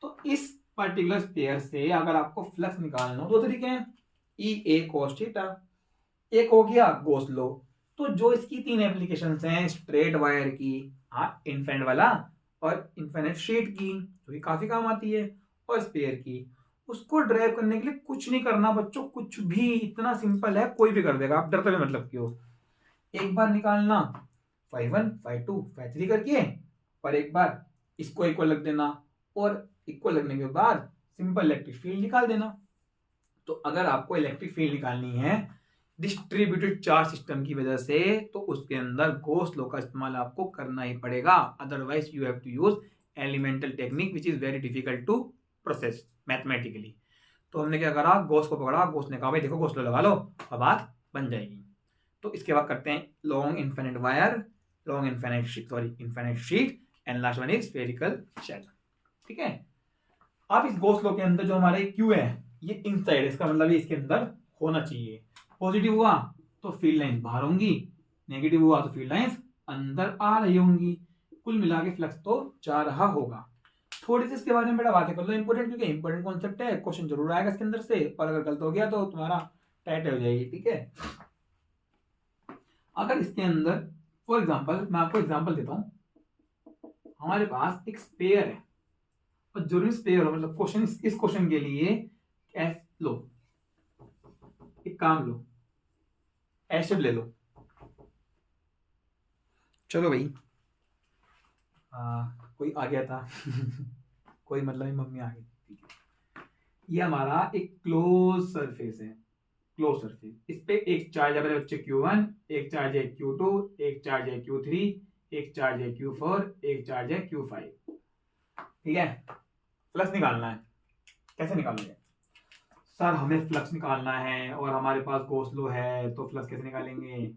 तो इस पर्टिकुलर स्फीयर से अगर आपको फ्लक्स निकालना हो, दो तरीके हैं, ई ए cos थीटा, एक हो गया गॉस लॉ। तो जो इसकी तीन एप्लीकेशंस हैं, स्ट्रेट वायर की, इनफिनिट वाला, और इनफिनिट शीट की जो कि काफी काम आती है, और स्फीयर की, उसको ड्राइव करने के लिए कुछ नहीं करना बच्चों, कुछ भी, इतना सिंपल है, कोई भी कर देगा, आप डरते हुए मतलब क्यों। एक बार निकालना φ1 φ2 φ3 करके, और एक बार इसको इक्वल रख देना, और इक्वल रखने के बाद सिंपल इलेक्ट्रिक फील्ड निकाल देना। तो अगर आपको इलेक्ट्रिक फील्ड निकालनी है डिस्ट्रीब्यूटेड चार्ज सिस्टम की वजह से, तो उसके अंदर गॉस लॉ का इस्तेमाल आपको करना ही पड़ेगा, otherwise you have to use elemental technique which is very difficult to process mathematically. तो हमने क्या करा, गॉस को पकड़ा, गॉस ने कहा भाई देखो गॉस लॉ लगा लो और बात बन जाएगी। तो इसके बाद करते हैं long infinite wire, long infinite sheet, and last one is spherical shell. ठीक है, अब इस गॉस लॉ के अंदर जो हमारे क्यू है ये इनसाइड, इसका मतलब इसके अंदर होना चाहिए। पॉजिटिव हुआ तो फील्ड लाइन बाहर होंगी, नेगेटिव हुआ तो फील्ड लाइंस अंदर आ रही होंगी, कुल मिला के फ्लक्स तो जा रहा होगा। थोड़ी सी इसके बारे में बेटा बातें कर लो इंपॉर्टेंट, क्योंकि इंपॉर्टेंट कॉन्सेप्ट है, क्वेश्चन जरूर आएगा इसके अंदर से, और अगर गलत हो गया तो तुम्हारा टाइट हो जाएगी। ठीक है, अगर इसके अंदर फॉर एग्जाम्पल, मैं आपको एग्जाम्पल देता हूं, हमारे पास एक स्पेयर है, और जरूरी स्पेयर हो, मतलब क्वेश्चन, इस क्वेश्चन के लिए लो, एक काम लो, एसिड ले लो। चलो भाई, कोई आ गया था कोई मतलब मम्मी आ गई। ये हमारा एक क्लोज सरफेस है, क्लोज सरफेस, इस पे एक चार्ज है मेरे बच्चे Q1, एक चार्ज है Q2, एक चार्ज है Q3, एक चार्ज है Q4, एक चार्ज है Q5। ठीक है, फ्लक्स निकालना है, कैसे निकालोगे सर? हमें फ्लक्स निकालना है और हमारे पास गॉस लॉ है, तो फ्लक्स कैसे निकालेंगे?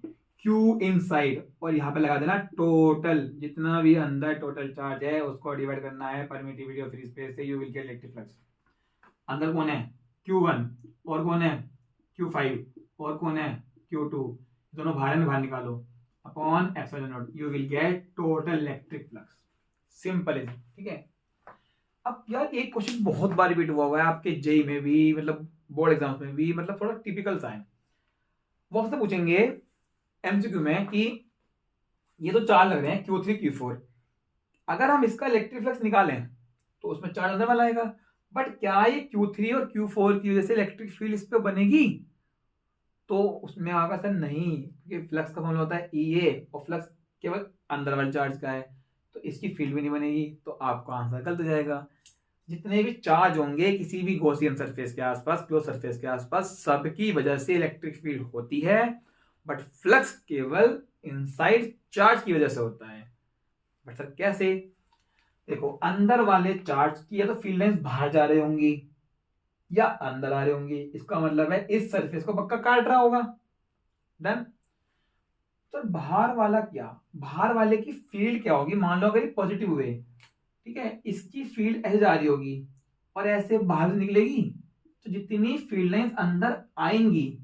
Q इनसाइड, और यहाँ पे लगा देना टोटल, जितना भी अंदर टोटल चार्ज है उसको डिवाइड करना है परमिटिविटी ऑफ फ्री स्पेस से, you will gate electric flux. अंदर कौन है? Q1, और कौन है? Q5, और कौन है? Q2, दोनों बाहर में बाहर निकालो, upon epsilon not, you will get total electric flux. Simple है। ठीक है, अब यार एक क्वेश्चन बहुत बार रिपीट हुआ है आपके जेई में भी, मतलब बोर्ड एग्जाम्स में भी, मतलब थोड़ा टिपिकल सा है। वो आपसे पूछेंगे एमसीक्यू में कि ये तो चार्ज लग रहे हैं Q3 Q4, अगर हम इसका इलेक्ट्रिक फ्लक्स निकालें तो उसमें चार्ज अंदर वाला आएगा, बट क्या ये Q3 और Q4 की वजह से इलेक्ट्रिक फील्ड इस पे बनेगी? तो उसमें आगा सर नहीं, क्योंकि फ्लक्स का फॉर्मूला होता है EA, और फ्लक्स केवल अंदर वाले चार्ज का है, तो इसकी फील्ड भी नहीं बनेगी, तो आपका आंसर गलत हो जाएगा। जितने भी चार्ज होंगे किसी भी गॉसियन सरफेस के आसपास, क्लोज सरफेस के आसपास, सबकी वजह से इलेक्ट्रिक फील्ड होती है, बट फ्लक्स केवल इनसाइड चार्ज की वजह से होता है। बट सर कैसे? देखो, अंदर वाले चार्ज की या तो फील्ड लाइंस बाहर जा रही होंगी या अंदर आ रही होंगी, इसका मतलब है इस सरफेस को पक्का काट रहा होगा। डन। तो बाहर वाला क्या, बाहर वाले की फील्ड क्या होगी? मान लो अगर ये पॉजिटिव हुए, ठीक है, इसकी फील्ड ऐसे जा रही होगी और ऐसे बाहर निकलेगी, तो जितनी फील्ड लाइंस अंदर आएंगी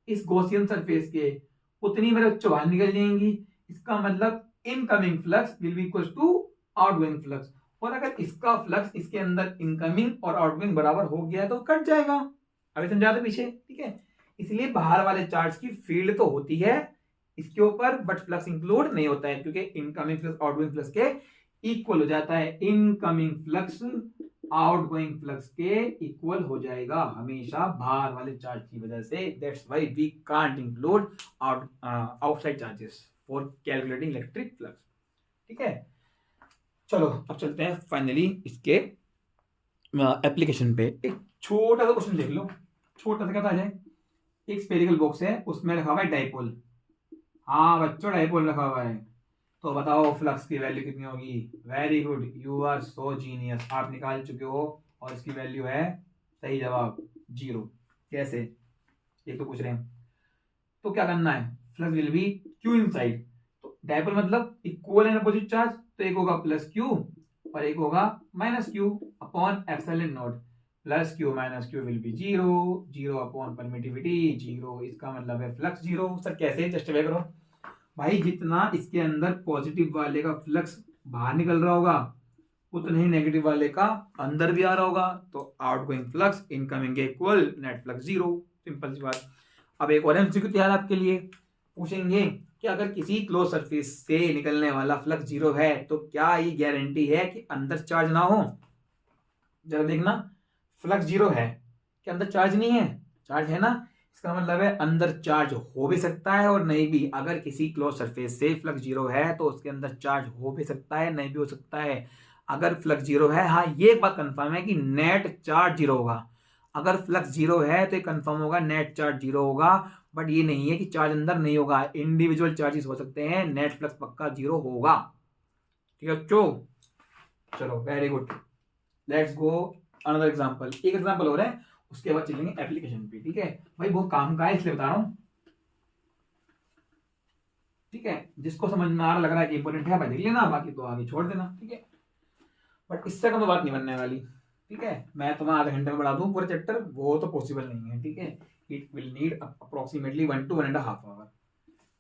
इस गॉसियन सरफेस के, उतनी मेरे बच्चों बाहर निकल जाएंगी। इसका मतलब incoming flux will be equal to outgoing flux. और अगर इसका फ्लक्स इसके अंदर इनकमिंग और आउटगोइंग बराबर हो गया है तो कट जाएगा। अभी समझा दो पीछे, ठीक है। इसलिए बाहर वाले चार्ज की फील्ड तो होती है इसके ऊपर, बट फ्लक्स इंक्लूड नहीं होता है, क्योंकि इनकमिंग फ्लक्स आउटगोइंग फ्लक्स के इक्वल हो जाता है। इनकमिंग फ्लक्स आउटगोइंग फ्लक्स के इक्वल हो जाएगा हमेशा बाहर वाले चार्ज की वजह से। That's why we can't include outside charges for calculating electric flux, ठीक है। चलो अब चलते हैं फाइनली इसके एप्लीकेशन पे। एक छोटा सा क्वेश्चन देख लो, छोटा सा क्या था जाए। एक स्फेरिकल बॉक्स है, उसमें रखा हुआ है डाइपोल। हाँ बच्चों, डाइपोल रखा हुआ है। तो बताओ फ्लक्स की वैल्यू कितनी होगी। Very good, you are so genius, आप निकाल चुके हो। और इसकी वैल्यू है, सही जवाब, 0। कैसे, ये तो पूछ रहे हैं। तो क्या करना है, flux will be Q inside. तो डाइपोल मतलब इक्वल एंड अपोजिट चार्ज, तो एक होगा प्लस क्यू और एक होगा minus Q upon epsilon not. Plus Q minus Q will B 0, 0 upon permittivity 0, इसका मतलब है फ्लक्स 0। सर कैसे, जस्टिफाई करो। भाई जितना इसके अंदर पॉजिटिव वाले का फ्लक्स बाहर निकल रहा होगा उतना ही नेगेटिव वाले का अंदर भी आ रहा होगा, तो आउटगोइंग फ्लक्स इनकमिंग के इक्वल, नेट फ्लक्स 0। सिंपल सी बात। अब एक और एमसीक्यू तैयार आपके लिए, पूछेंगे कि अगर किसी क्लोज सरफेस से निकलने वाला फ्लक्स 0 है तो क्या ये गारंटी है कि अंदर चार्ज ना हो। जरा देखना, फ्लक्स 0 है कि अंदर चार्ज नहीं है, चार्ज है ना। इसका मतलब है अंदर चार्ज हो भी सकता है और नहीं भी। अगर किसी क्लोज सरफेस से फ्लक्स 0 है तो उसके अंदर चार्ज हो भी सकता है, नहीं भी हो सकता है। अगर फ्लक्स 0 है, हाँ ये एक बात कंफर्म है कि नेट चार्ज 0 होगा। अगर फ्लक्स 0 है तो ये कंफर्म होगा नेट चार्ज 0 होगा। बट ये नहीं है कि चार्ज अंदर नहीं होगा, इंडिविजुअल चार्जेस हो सकते हैं, नेट फ्लक्स पक्का 0 होगा, ठीक है बच्चों। चलो very good, let's go another example. एक एग्जांपल हो रहा है, उसके बाद चलेंगे एप्लीकेशन पे, ठीक है। भाई बहुत काम का है इसलिए बता रहा हूं, ठीक है। जिसको समझ में आ रहा लग रहा है कि इंपॉर्टेंट है भाई देख लेना, बाकी तो आगे छोड़ देना, ठीक है। बट इससे कम बात नहीं बनने वाली, ठीक है। मैं तुम्हें आधे घंटे में बढ़ा दूं पूरा चैप्टर, वो तो पॉसिबल नहीं है, ठीक है। It will need approximately 1 to 1.5 hour,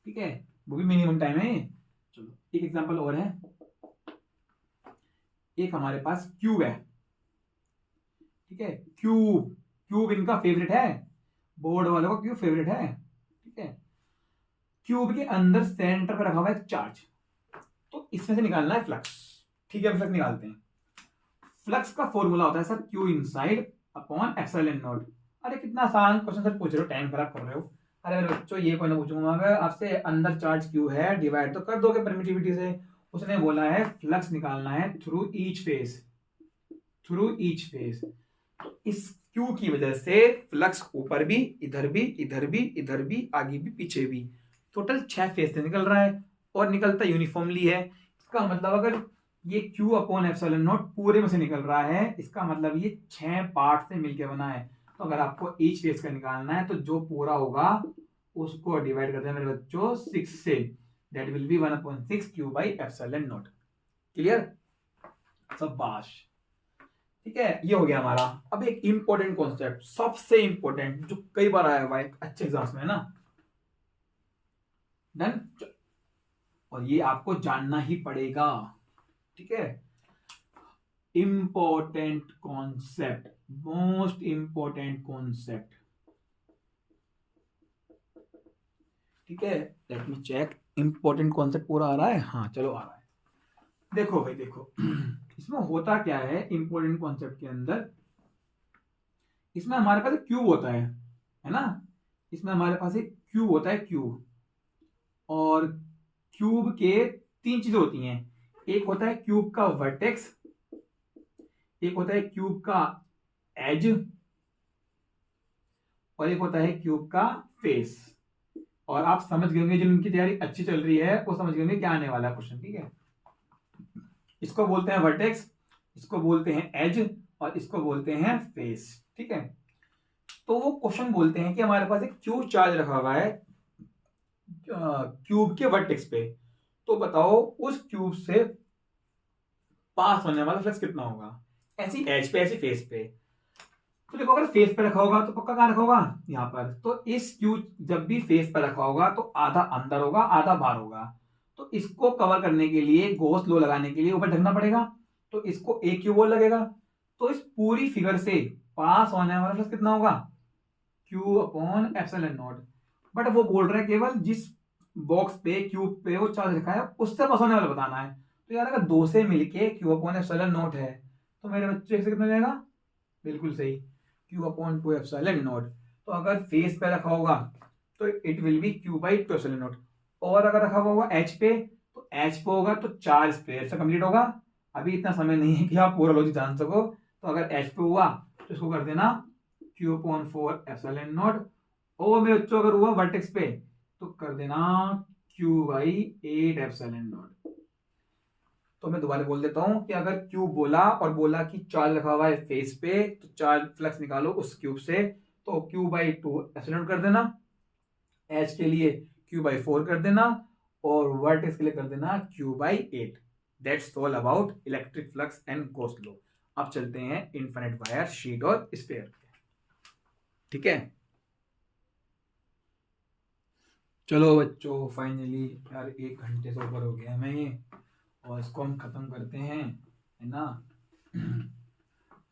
ठीक है। वो भी मिनिमम टाइम है। चलो एक एग्जांपल और है। एक हमारे पास क्यूब है, ठीक है। क्यूब, क्यूब इनका फेवरेट है, बोर्ड वालों का क्यूब फेवरेट है, ठीक है। क्यूब के अंदर सेंटर पर रखा हुआ है चार्ज, तो इसमें से निकालना है फ्लक्स, ठीक है। फ्लक्स निकालते हैं। फ्लक्स का फॉर्मूला होता है sir Q inside upon epsilon not. अरे कितना आसान क्वेश्चन सर पूछ रहे हो, टाइम खराब कर रहे हो। अरे मेरे बच्चों ये कोई ना पूछूंगा, अगर आपसे अंदर चार्ज क्यू है डिवाइड तो कर दोगे परमिटिविटी से। उसने बोला है फ्लक्स निकालना है through each phase, through each phase. तो इस क्यू की वजह से फ्लक्स ऊपर भी, इधर भी, इधर भी, इधर भी, आगे भी, पीछे भी, टोटल 6 फेज से निकल रहा है और निकलता यूनिफॉर्मली है। इसका मतलब अगर ये Q अपॉन एप्सिलॉन नॉट पूरे में से निकल रहा है, इसका मतलब ये 6 पार्ट से मिलकर बना है। तो अगर आपको ईच फेज का निकालना है तो जो पूरा होगा उसको डिवाइड करते हैं मेरे बच्चों 6 से, that will B 1/6 Q by epsilon not. Clear, शाबाश, ठीक है। ये हो गया हमारा। अब एक इंपॉर्टेंट कॉन्सेप्ट, सबसे इंपॉर्टेंट, जो कई बार आया हुआ है अच्छे एग्जाम्स में, है ना। डन, और ये आपको जानना ही पड़ेगा, ठीक है। Important concept, most important concept, ठीक है। Let me check, important concept पूरा आ रहा है, हाँ चलो आ रहा है। देखो भाई देखो, इसमें होता क्या है इंपॉर्टेंट कॉन्सेप्ट के अंदर, इसमें हमारे पास एक क्यूब होता है ना। इसमें हमारे पास एक क्यूब होता है, क्यूब। और क्यूब के 3 चीजें होती हैं। एक होता है क्यूब का वर्टेक्स, एक होता है क्यूब का एज, और एक होता है क्यूब का फेस। और आप समझ गए होंगे, जिनकी तैयारी अच्छी चल रही है वो समझ गए होंगे क्या आने वाला है क्वेश्चन, ठीक है। इसको बोलते हैं वर्टेक्स, इसको बोलते हैं एज, और इसको बोलते हैं फेस, ठीक है। तो वो क्वेश्चन बोलते हैं कि हमारे पास एक क्यूब चार्ज रखा हुआ है क्यूब के वर्टेक्स पे, तो बताओ उस क्यूब से पास होने वाला फ्लक्स कितना होगा, ऐसी एज पे, ऐसी फेस पे। तो देखो अगर फेस पे रखा होगा तो पक्का कहां रखा होगा, यहां पर। तो इस क्यूब जब भी फेस पर रखा होगा तो आधा अंदर होगा आधा बाहर होगा। तो इसको कवर करने के लिए, गॉस लॉ लगाने के लिए ऊपर ढकना पड़ेगा, तो इसको एक क्यू बॉल लगेगा। तो इस पूरी फिगर से पास होने वाला फ्लक्स कितना होगा, Q upon epsilon not. But वो बोल रहा है केवल जिस बॉक्स पे, क्यूब पे वो चार्ज रखा है उससे पास होने वाला बताना है। तो यार अगर दो से मिलके क्यू अपॉन एप्सिलॉन नॉट है तो मेरे बच्चे से कितना जाएगा, बिल्कुल सही, क्यू अपॉन 2 एप्सिलॉन नॉट। तो अगर फेस पे रखा होगा तो it will be Q by 2 epsilon not, और अगर रखा हुआ होगा एच पे तो एच पे होगा तो चार स्क्वायर से कंप्लीट होगा। अभी इतना समय नहीं है कि आप पूरा लॉजिक जान सको, तो अगर एच पे हुआ तो इसको कर देना क्यू अपॉन 4 एप्सिलॉन नॉट, और मेरे बच्चों अगर हुआ वर्टेक्स पे तो कर देना क्यू बाई 8 एप्सिलॉन नॉट। तो मैं दोबारा बोल देता हूं कि अगर क्यूब बोला और बोला कि चार्ज रखा हुआ है फेस पे तो चार्ज फ्लक्स निकालो उस क्यूब से, तो क्यू बाई 2 एप्सिलॉन कर देना, एच के लिए क्यू बाई 4 कर देना, और वर्टेक्स के लिए कर देना Q by 8। That's all about electric flux and Gauss law. अब चलते हैं इनफिनिट वायर, शीट और स्फीयर। ठीक है, चलो बच्चों फाइनली यार 1 घंटे से ऊपर हो गया हमें ये, और इसको हम खत्म करते हैं, है ना।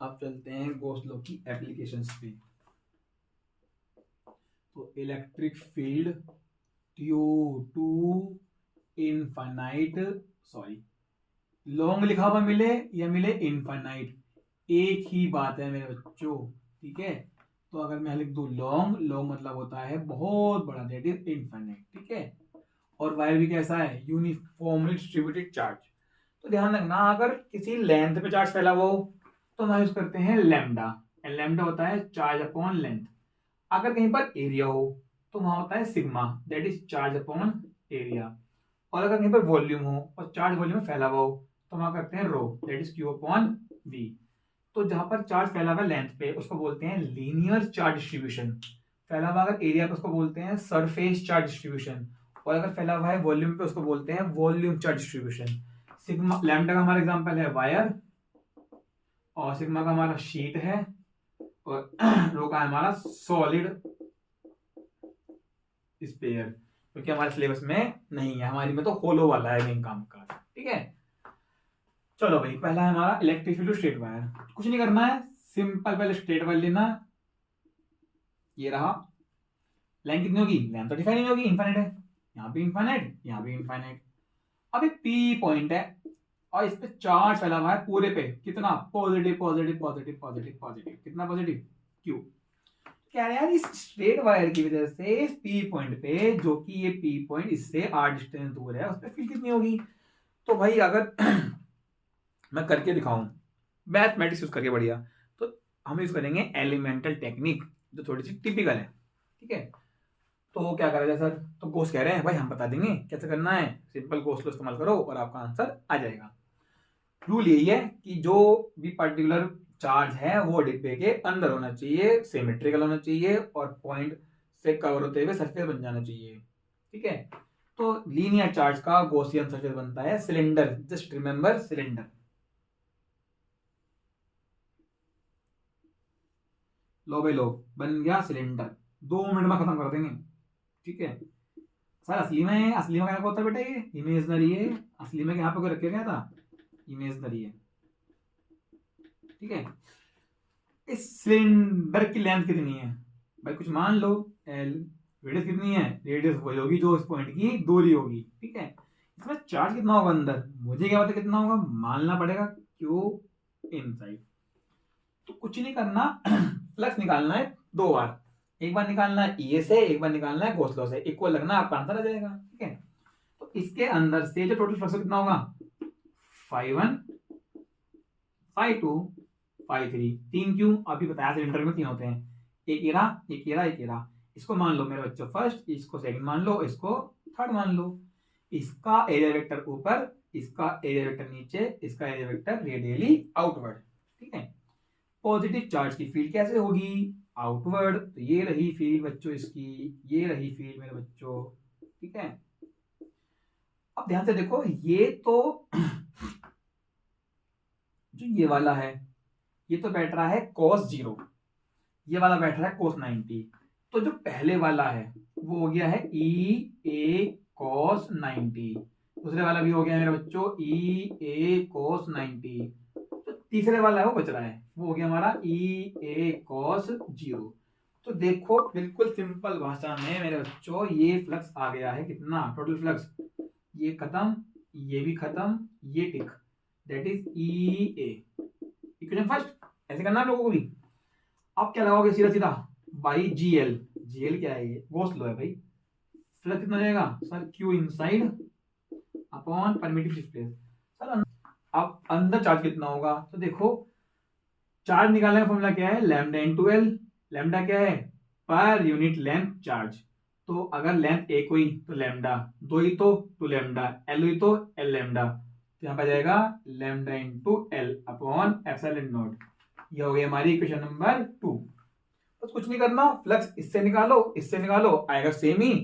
अब चलते हैं गॉस लॉ की एप्लीकेशंस पे। तो electric field due to infinite, sorry long लिखा हुआ मिले या मिले इनफाइनाइट, एक ही बात है मेरे बच्चों। ठीक है, तो अगर मैं लिख दूं लॉन्ग, लॉन्ग मतलब होता है बहुत बड़ा, दैट इज इनफाइनाइट। ठीक है, और वायर भी कैसा है, यूनिफॉर्मली डिस्ट्रीब्यूटेड चार्ज। तो ध्यान रखना अगर किसी लेंथ पे चार्ज फैला हुआ हो तो हम यूज करते हैं लैम्डा, लैम्डा होता है चार्ज अपॉन लेंथ। अगर कहीं पर एरिया हो तो वहां होता है sigma, that is charge upon area. और अगर कहीं पर वॉल्यूम हो और चार्ज वॉल्यूम में फैला हुआ हो तो वहां करते हैं rho, that is Q upon V. तो जहां पर चार्ज फैला हुआ लेंथ पे उसको बोलते हैं लीनियर चार्ज डिस्ट्रीब्यूशन, फैला हुआ अगर एरिया पे उसको बोलते हैं सरफेस चार्ज डिस्ट्रीब्यूशन, और अगर फैला हुआ है वॉल्यूम पे उसको बोलते हैं volume charge distribution. Sigma lambda का हमारा एग्जांपल है वायर, और सिग्मा का हमारा शीट है, और रो का हमारा सॉलिड स्पेयर, क्योंकि हमारे सिलेबस में नहीं है, हमारी में तो होलो वाला है मेन काम का। ठीक है, चलो भाई पहला है हमारा इलेक्ट्रिक फील्ड स्ट्रेट वायर। कुछ नहीं करना है, सिंपल पहले स्ट्रेट वायर लेना, ये रहा। लाइन कितनी होगी, लाइन तो डिफाइन नहीं होगी, इनफाइनाइट है, यहाँ भी इनफाइनाइट, यहाँ भी इनफाइनाइट। अब एक पी पॉइंट है और इस पे चार्ज फैला हुआ है पूरे पे, कितना, positive positive positive positive positive, कितना पॉजिटिव, क्यू। कह रहे हैं इस स्ट्रेट वायर की वजह से इस पी पॉइंट पे, जो कि ये पी पॉइंट इससे आर डिस्टेंस दूर है, उस पर फील्ड कितनी होगी। तो भाई अगर मैं करके दिखाऊं मैथमेटिक्स यूज करके बढ़िया, तो हम यूज करेंगे एलिमेंटल टेक्निक जो थोड़ी सी टिपिकल है। ठीक है, तो क्या करा जाए सर, तो गोस कह रहे हैं भाई हम बता देंगे कैसे करना है, सिंपल गोस लो इस्तेमाल करो और आपका आंसर आ जाएगा। रूल यही है कि जो भी पर्टिकुलर चार्ज है वो डिब्बे के अंदर होना चाहिए, सिमेट्रिकल होना चाहिए, और पॉइंट से कवर होते हुए सरफेस बन जाना चाहिए। ठीक है, तो लीनियर चार्ज का गॉसियन सरफेस बनता है सिलेंडर, जस्ट रिमेंबर सिलेंडर। लो भाई लो, बन गया सिलेंडर, 2 मिनट में खत्म कर देंगे। ठीक है सर, असली में क्या होता है बेटा, ये इमेजनरी है, असली में यहाँ पे कोई रखे गया था, इमेजनरी है। ठीक है, इस सिलेंडर की लेंथ कितनी है भाई, कुछ मान लो एल, रेडियस कितनी है, रेडियस वही होगी जो इस पॉइंट की दूरी होगी। ठीक है, इसमें चार्ज कितना होगा अंदर, मुझे क्या पता कितना होगा, मानना पड़ेगा क्यू इनसाइड। तो कुछ नहीं करना, फ्लक्स निकालना है 2 बार, एक बार निकालना है ई से, एक बार निकालना है गॉस लॉ से, इक्वल लगना आपका आंसर आ जाएगा। ठीक है, तो इसके अंदर से जो टोटल फ्लक्स कितना होगा, φ1 φ2 φ3, 3 क्यों, अभी बताया सिलेंडर में 3 होते हैं, एक एरा एक एरा एक एरा। इसको मान लो मेरे बच्चों फर्स्ट, इसको सेकंड मान लो, इसको थर्ड मान लो। इसका एरिया वेक्टर ऊपर, इसका एरिया वेक्टर नीचे, इसका एरिया वेक्टर रेडियली आउटवर्ड। ठीक है, पॉजिटिव चार्ज की फील्ड कैसे होगी, आउटवर्ड, तो ये रही फील्ड बच्चों इसकी, ये रही फील्ड मेरे बच्चों। ठीक है, अब ध्यान से देखो, ये तो जो ये वाला है ये तो बैठ रहा है cos 0, ये वाला बैठ रहा है cos 90, तो जो पहले वाला है वो हो गया है e a cos 90, दूसरे वाला भी हो गया मेरे बच्चों ई ए कॉस 90। तो तीसरे वाला है वो बच रहा है, वो हो गया हमारा ई ए कॉस 0। तो देखो बिल्कुल सिंपल भाषा में मेरे बच्चों ये फ्लक्स आ गया है कितना, टोटल फ्लक्स, ये खत्म, ये भी खत्म, ये tick, that is E A. Equation first ऐसे करना आप लोगों को भी। अब क्या लगाओगे सीधा सीधा by G L. G L क्या है, ये गॉस लॉ है भाई। फ्लक्स कितना जाएगा sir, Q inside upon primitive space. Sir अब अंदर चार्ज कितना होगा, तो देखो चार्ज निकालने का फॉर्मूला क्या है, लैम्डा इनटू एल। लैम्डा क्या है, पर यूनिट लेंथ चार्ज। तो अगर लेंथ एक हुई तो लैम्डा, दो ही तो टू लैम्डा, एल हुई तो एल लैम्डा। तो यहाँ पर जाएगा lambda into L upon epsilon naught. ये हो गई हमारी इक्वेशन नंबर 2। बस कुछ नहीं करना, फ्लक्स इससे निकालो इससे निकालो, आएगा सेम ही।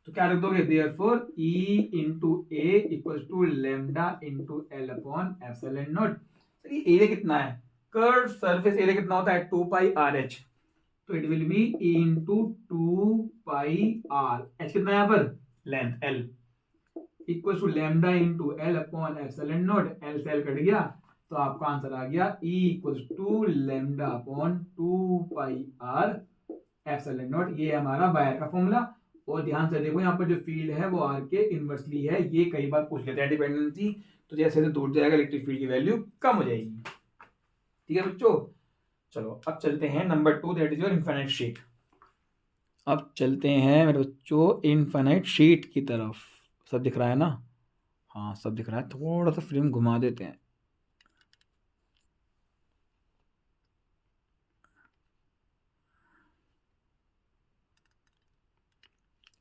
तो क्या रख दोगे, therefore E into A equal to lambda into L upon epsilon naught. Sir ये एरिया कितना है, कर्व सरफेस एरिया कितना होता है 2 पाई आर एच। तो it will be E into 2 pi R H, कितना है यहाँ पर length L, equal to lambda into L upon epsilon naught. L से एल कट गया तो आपका आंसर आ गया E equal to lambda upon 2 pi are epsilon naught. ये हमारा वायर का फॉर्मूला। और ध्यान से देखो यहाँ पर जो फील्ड है वो आर के इनवर्सली है, ये कई बार पूछ लेते हैं डिपेंडेंसी। तो जैसे जैसे दूर जाएगा इलेक्ट्रिक फील्ड की वैल्यू कम हो जाएगी। ठीक है बच्चों, चलो अब चलते हैं number 2, that is your infinite sheet. अब चलते हैं मेरे बच्चों इनफाइनाइट शीट की तरफ। सब दिख रहा है ना, हाँ सब दिख रहा है। थोड़ा सा फ्रेम घुमा देते हैं,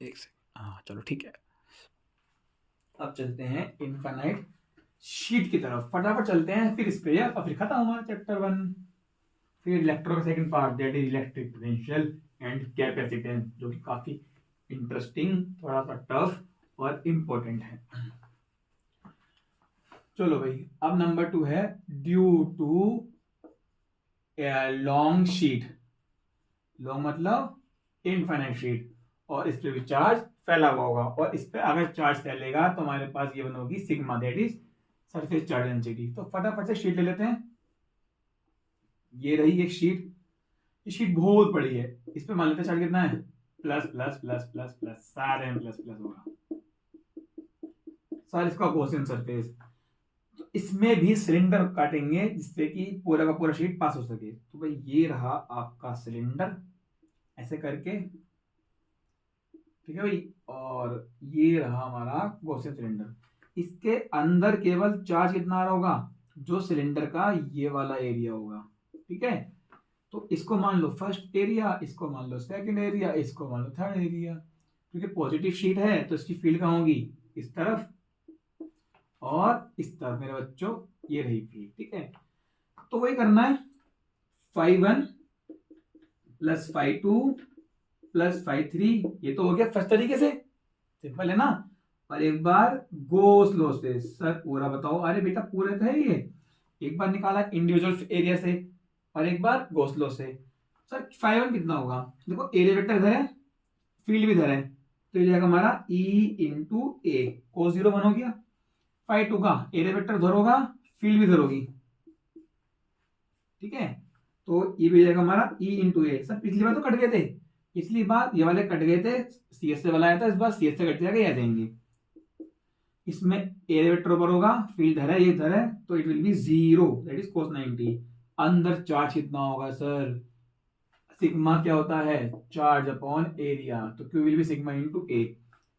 एक सेकंड, हाँ चलो ठीक है। अब चलते हैं इनफाइनाइट शीट की तरफ, फटाफट चलते हैं, फिर स्प्रेयर और फिर खत्म हमारा चैप्टर 1। फिर इलेक्ट्रो का second part that is electric potential and capacitance, जो कि काफी इंटरेस्टिंग, थोड़ा सा टफ और इम्पोर्टेंट है। चलो भाई, अब नंबर 2 है due to long sheet. Long मतलब इनफाइनाइट शीट, और इस पे भी चार्ज फैला हुआ होगा, और इस पे अगर चार्ज फैलेगा तो हमारे पास ये बनोगी sigma, that is surface charge density. तो फटाफट से शीट ले लेते हैं। ये रही एक शीट, ये शीट बहुत बड़ी है, इस पे मान लेते हैं चार्ज कितना है, plus plus plus plus plus, सारे में प्लस प्लस होगा सर। इसका गॉसियन सरफेस, तो इसमें भी सिलेंडर काटेंगे जिससे कि पूरा का पूरा शीट पास हो सके। तो भाई ये रहा आपका सिलेंडर ऐसे करके, ठीक है भाई, और ये रहा हमारा गॉसियन सिलेंडर। इसके अंदर केवल चार्ज कितना आ रहा होगा, जो सिलेंडर का ये वाला एरिया होगा, ठीक है। तो इसको मान लो फर्स्ट एरिया, इसको मान लो सेकंड एरिया, इसको मान लो थर्ड एरिया। क्योंकि पॉजिटिव शीट है तो इसकी फील्ड कहाँ होगी, इस तरफ और इस तरफ मेरे बच्चों, ये रही फील्ड, ठीक है। तो वही करना है, φ1 प्लस φ2 प्लस φ3, ये तो हो गया फर्स्ट तरीके से, सिंपल है ना। और एक बार गॉस लॉ से, सर पूरा बताओ, अरे बेटा पूरा तो है ये, एक बार निकाला इंडिविजुअल एरिया से और एक बार गॉस लॉ से। सर φ1 कितना होगा, देखो एरिया वेक्टर इधर है, फील्ड भी इधर है, तो ये जाएगा हमारा E इंटू ए, cos 0 1 हो गया। φ2 का एरिया वेक्टर इधर होगा, फील्ड भी इधर होगी, ठीक है। तो ये भी जाएगा हमारा E इंटू ए। सर पिछली बार तो कट गए थे, पिछली बार ये वाले कट गए थे, सी एस से वाला आया था, इस बार सी एस से कट जाएगा, ये आ जाएंगे। इसमें एरिया वेक्टर ऊपर होगा, फील्ड इधर है, ये इधर है, तो it will B 0, that is cos 90। अंदर चार्ज कितना होगा सर, सिग्मा क्या होता है, चार्ज अपॉन एरिया, तो Q will be sigma into A.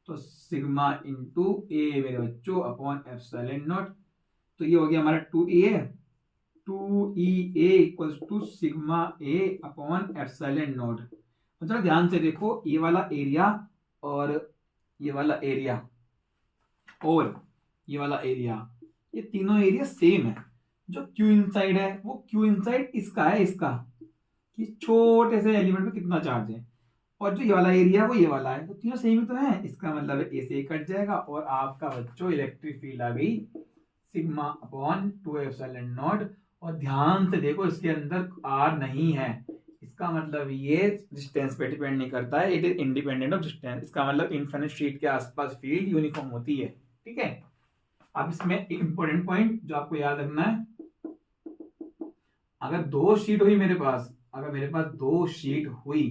तो सिग्मा इंटू ए मेरे बच्चों अपॉन एप्सिलॉन नॉट। तो ये हो गया हमारा 2E, 2EA equals to sigma A upon epsilon naught. जरा ध्यान से देखो, ये वाला एरिया और ये वाला एरिया और ये वाला एरिया, ये तीनों एरिया सेम है। जो क्यू इनसाइड है वो क्यू इनसाइड इसका है, इसका कि छोटे से एलिमेंट में कितना चार्ज है, और जो ये वाला एरिया वो ये वाला है, तो तीनों सेम ही तो है। इसका मतलब ए से कट जाएगा और आपका बच्चों इलेक्ट्रिक फील्ड आ गई सिग्मा अपॉन 2 एप्सिलॉन नॉट। और ध्यान से देखो इसके अंदर आर नहीं है, इसका मतलब ये डिस्टेंस पे डिपेंड नहीं करता है, it is independent of distance. इसका मतलब इनफिनिट शीट के आसपास फील्ड यूनिफॉर्म होती है, ठीक है। अब इसमें एक इंपॉर्टेंट पॉइंट जो आपको याद रखना है, अगर दो शीट हुई मेरे पास, अगर मेरे पास दो शीट हुई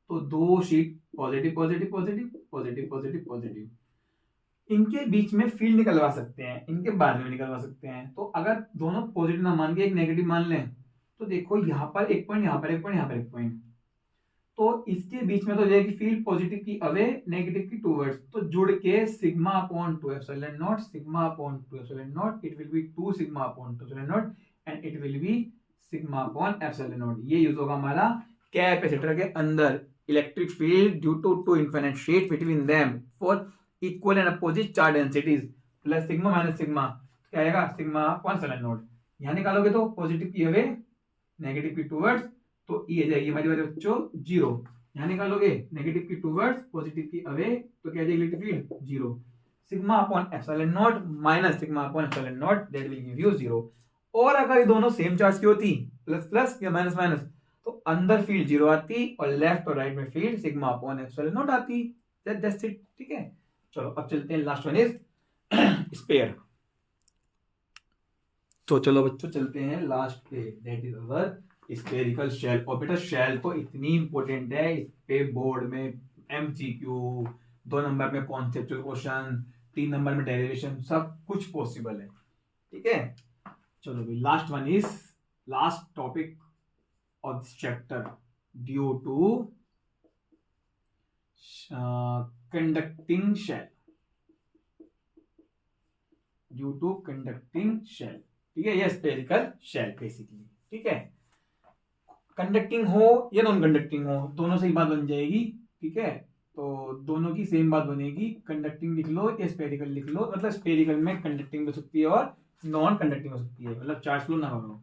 तो दो sheet positive positive positive positive positive positive, इनके बीच में फील्ड निकलवा सकते हैं, इनके बाद में निकलवा सकते हैं। तो अगर दोनों पॉजिटिव ना मान के एक नेगेटिव मान लें तो देखो यहाँ पर एक पॉइंट, यहाँ पर एक पॉइंट, यहाँ पर एक पॉइंट, तो इसके बीच में तो जाएगी फील्ड पॉजिटिव की अवे, नेगेटिव की टूवर्ड्स, तो जुड़ के sigma upon 2 epsilon naught, sigma upon 2 epsilon naught, it will be 2 sigma upon 2 epsilon naught and it will be sigma upon epsilon naught. ये यूज होगा हमारा कैपेसिटर के अंदर, electric field due to two infinite sheet between them for equal and opposite charge densities plus sigma minus sigma, क्या आएगा sigma upon epsilon not. यहाँ निकालोगे तो पॉजिटिव की अवे, नेगेटिव की टूवर्ड्स, तो ये आ जाएगी हमारी बच्चों जीरो। यहाँ निकालोगे नेगेटिव की टूवर्ड्स, पॉजिटिव की अवे, तो क्या आ जाएगी electric field zero. Sigma upon epsilon not minus sigma upon epsilon not, that will give you zero. और अगर ये दोनों सेम चार्ज की होती, प्लस प्लस या माइनस माइनस, तो अंदर फील्ड जीरो आती और लेफ्ट और राइट में field sigma upon epsilon not आती। दैट्स इट, ठीक है। चलो अब चलते हैं, लास्ट वन इज स्पेयर। तो चलो बच्चों चलते हैं लास्ट पे, that is our spherical shell. और बेटा शेल तो इतनी इंपॉर्टेंट है, इस पे बोर्ड में एमसीक्यू, 2 नंबर में कॉन्सेप्चुअल क्वेश्चन, 3 नंबर में डेरिवेशन, सब कुछ पॉसिबल है, ठीक है। चलो भाई, last one is last topic of this chapter, due to conducting shell, due to conducting shell, ठीक है। ये स्फेरिकल शेल बेसिकली, ठीक है। कंडक्टिंग हो या नॉन कंडक्टिंग हो, दोनों से ही बात बन जाएगी, ठीक है। तो दोनों की सेम बात बनेगी, कंडक्टिंग लिख लो या स्फेरिकल लिख लो, मतलब स्फेरिकल में कंडक्टिंग हो सकती है और नॉन कंडक्टिंग हो सकती है, मतलब चार्ज फ्लो ना हो।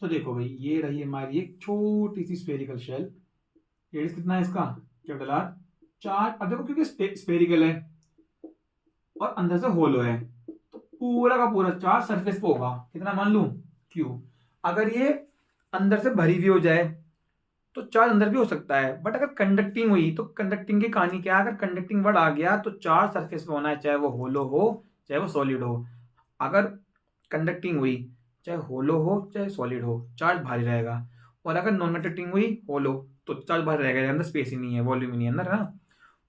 तो देखो भाई, ये रही हमारी एक छोटी सी स्फेरिकल शेल, रेडियस कितना है इसका, कैपिटल आर, 4। अब देखो क्योंकि स्फेरिकल है और अंदर से होलो है, तो पूरा का पूरा चार्ज सरफेस पे होगा, कितना मान लूं, क्यू। अगर ये अंदर से भरी हुई हो जाए तो चार्ज अंदर भी हो सकता है, बट अगर कंडक्टिंग हुई तो कंडक्टिंग की कहानी क्या है, अगर कंडक्टिंग वर्ड आ गया तो चार्ज सरफेस पे होना है, चाहे वो होलो हो चाहे वो सॉलिड हो। अगर कंडक्टिंग हुई, चाहे होलो हो चाहे सॉलिड हो, चार्ज भारी रहेगा। और अगर नॉन कंडक्टिंग हुई होलो, तो चार्ज भारी रहेगा, अंदर स्पेस ही नहीं है, वॉल्यूम ही नहीं है अंदर, है ना।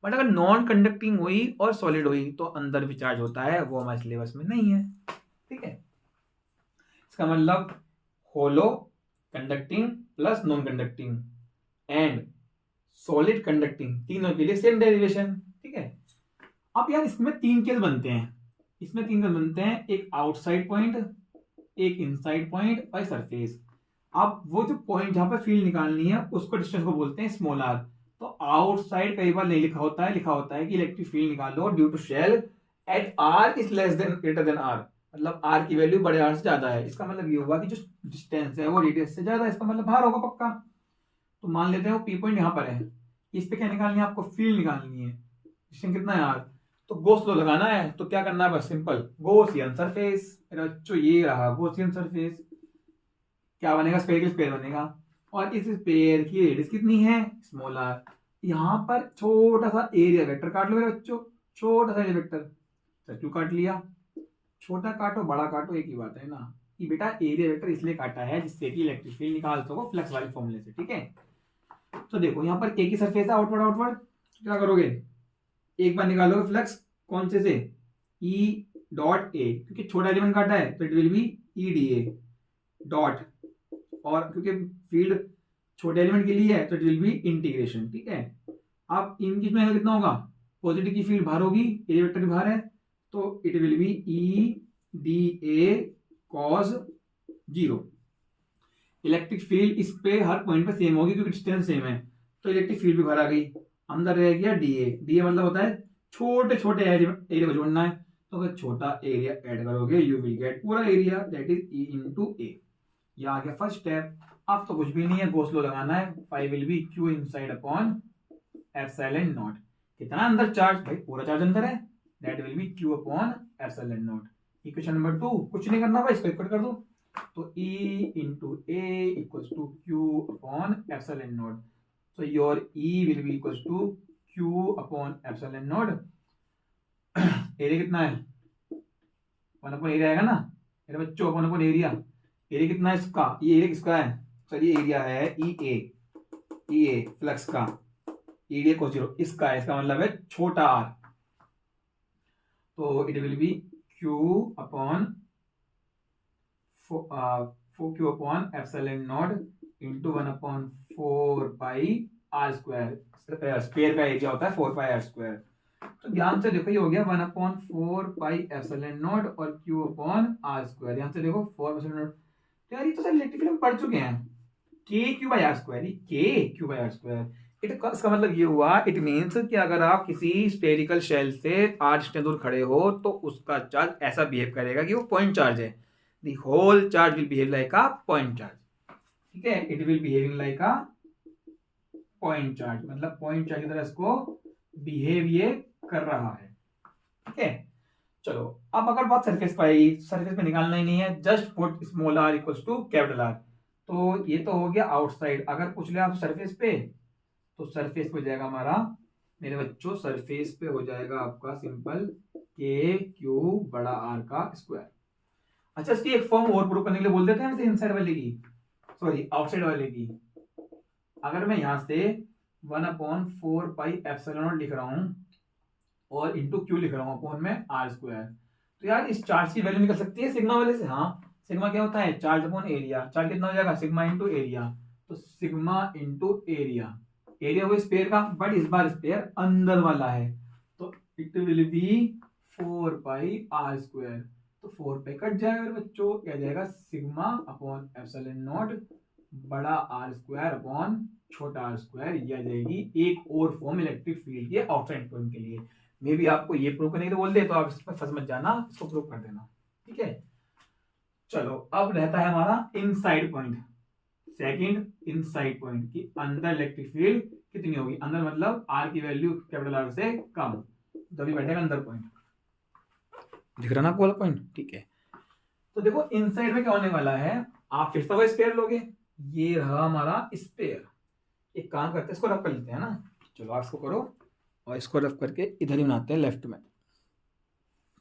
बट अगर नॉन कंडक्टिंग हुई और सॉलिड हुई तो अंदर भी चार्ज होता है, वो हमारे सिलेबस में नहीं है, ठीक है। इसका मतलब hollow, conducting plus non conducting and solid conducting, तीनों के लिए सेम डेरिवेशन, ठीक है। अब यार इसमें 3 केस बनते हैं, इसमें 3 केस बनते हैं, एक आउटसाइड पॉइंट, एक इनसाइड पॉइंट और सरफेस। अब वो जो पॉइंट जहां पर फील्ड निकालनी है उसको डिस्टेंस को बोलते हैं स्मॉल आर। तो आउटसाइड कई बार नहीं लिखा होता है, लिखा होता है कि इलेक्ट्रिक फील्ड निकालो due to shell at R is less than greater than R, मतलब आर की वैल्यू बड़े आर से ज्यादा है। इसका मतलब ये होगा कि जो डिस्टेंस है वो रेडियस से ज्यादा है, इसका मतलब बाहर होगा पक्का। तो मान लेते हैं वो पी पॉइंट यहाँ पर है, इस पे क्या निकालनी है आपको, फील्ड निकालनी है, डिस्टेंस कितना है आर, तो गॉस लॉ लगाना है। तो क्या करना है, बस सिंपल, गॉसियन सरफेस। बच्चों ये रहा गॉसियन सरफेस, क्या बनेगा, स्फेरिकल स्फीयर बनेगा। और इस स्फीयर की रेडियस कितनी है, स्मॉल आर। यहाँ पर छोटा सा एरिया वेक्टर काट लो मेरे बच्चों, छोटा सा एरिया वेक्टर, क्यों काट लिया, छोटा काटो बड़ा काटो एक ही बात है ना, कि बेटा एरिया वेक्टर इसलिए काटा है जिससे कि इलेक्ट्रिक फील्ड निकाल सको फ्लक्स वाले फॉर्मूले से, ठीक है। तो देखो यहाँ पर एक ही सरफेस है, आउटवर्ड आउटवर्ड, क्या करोगे, एक बार निकालोगे फ्लक्स, कौन से से, ई डॉट ए, क्योंकि छोटा एलिमेंट काटा है तो it will be E D A dot, और क्योंकि फील्ड छोटे एलिमेंट के लिए है तो इट विल बी इंटीग्रेशन, ठीक है। अब इनकी में कितना होगा, पॉजिटिव की फील्ड बाहर होगी, एरिया वेक्टर भी बाहर है, तो it will be E D A cos zero. Electric field इस पे हर पॉइंट पे सेम होगी क्योंकि डिस्टेंस सेम है, तो इलेक्ट्रिक फील्ड भी बाहर आ गई, अंदर रह गया डी ए। डी ए मतलब होता है छोटे छोटे एरिया को जोड़ना है, तो अगर छोटा एरिया ऐड करोगे यू विल गेट पूरा area, that is E into A. ये आ गया फर्स्ट स्टेप। अब तो कुछ भी नहीं है, गॉस लॉ लगाना है, phi will be Q inside upon epsilon naught. कितना अंदर चार्ज, भाई पूरा चार्ज अंदर है, that will be Q upon epsilon naught. Equation number 2, कुछ नहीं करना भाई, इसको इक्वल कर दो, तो E into A equals to Q upon epsilon naught. So your E will be equals to Q upon epsilon not. Area कितना है, वन अपॉन एरिया आएगा ना मेरे बच्चों, वन अपॉन एरिया। एरिया कितना है इसका, ये एरिया किसका है, सर ये एरिया है ई ए फ्लक्स का, एरिया को जीरो इसका है, इसका मतलब है छोटा आर। तो it will be Q upon Q upon epsilon naught into 1/4 pi R square. Square का एरिया होता है 4 पाई आर स्क्वायर। तो ध्यान से देखो ये हो गया 1/4 पाई एप्सिलॉन नॉट और क्यू अपॉन आर स्क्वायर। ध्यान से देखो 4 एप्सिलॉन नॉट। तो यार ये तो सर इलेक्ट्रिक फील्ड में पढ़ चुके हैं, के क्यू बाई आर स्क्वायर, के क्यू बाई आर स्क्वायर। इसका मतलब ये हुआ, इट मीन्स कि अगर आप किसी स्फेरिकल शेल से r डिस्टेंस दूर खड़े हो तो उसका चार्ज ऐसा बिहेव करेगा कि वो पॉइंट चार्ज है। The whole charge will behave like a point charge, ठीक है, it will behaving like a point charge, मतलब पॉइंट चार्ज की तरह इसको बिहेव ये कर रहा है, ठीक है। चलो अब अगर बात सरफेस पर आई, सरफेस पे निकालना ही नहीं है, just put small r equals to capital R। तो ये तो हो गया आउटसाइड। अगर पूछ ले आप सरफेस पे, तो सरफेस पे हो जाएगा हमारा मेरे बच्चों, सरफेस पे हो जाएगा आपका सिंपल के क्यू बड़ा आर का स्क्वायर। अच्छा इसकी एक फॉर्म और प्रूव करने के लिए बोल देते हैं इनसाइड वाले की, सॉरी आउटसाइड वाले की। अगर मैं यहां से 1/4 पाई एप्सिलॉन लिख रहा हूं और इंटू क्यू लिख रहा हूं अपॉन में आर स्क्वायर, तो यार इस चार्ज की वैल्यू निकल सकती है सिग्मा वाले से। हाँ सिग्मा क्या होता है, चार्ज अपॉन एरिया। चार्ज कितना हो जाएगा, सिग्मा इंटू एरिया। तो सिग्मा इंटू एरिया, एरिया वो स्पेयर का, बट इस बार स्पेयर अंदर वाला है, तो it will be 4 pi R square. तो 4 पाई कट जाएगा मेरे बच्चों, क्या जाएगा सिग्मा अपॉन एप्सिलॉन नॉट बड़ा आर स्क्वायर अपॉन छोटा आर स्क्वायर। ये आ जाएगी एक और फॉर्म इलेक्ट्रिक फील्ड के आउटसाइड पॉइंट के लिए। मे भी आपको ये प्रूव करने के लिए बोल दे तो आप इसमें फंस मत जाना, इसको प्रूव कर देना, ठीक है। चलो अब रहता है हमारा inside point, second inside point की अंदर इलेक्ट्रिक फील्ड कितनी होगी, अंदर मतलब आर की वैल्यू कैपिटल आर से कम, तभी बैठेगा अंदर पॉइंट। दिख रहा ना आपको वाला पॉइंट, ठीक है। तो देखो इनसाइड में क्या होने वाला है, आप फिर से वो स्पेयर लोगे, ये रहा हमारा स्पेयर। एक काम करते हैं इसको रफ कर लेते हैं ना, चलो आप इसको करो और इसको रफ करके इधर ही बनाते हैं लेफ्ट में,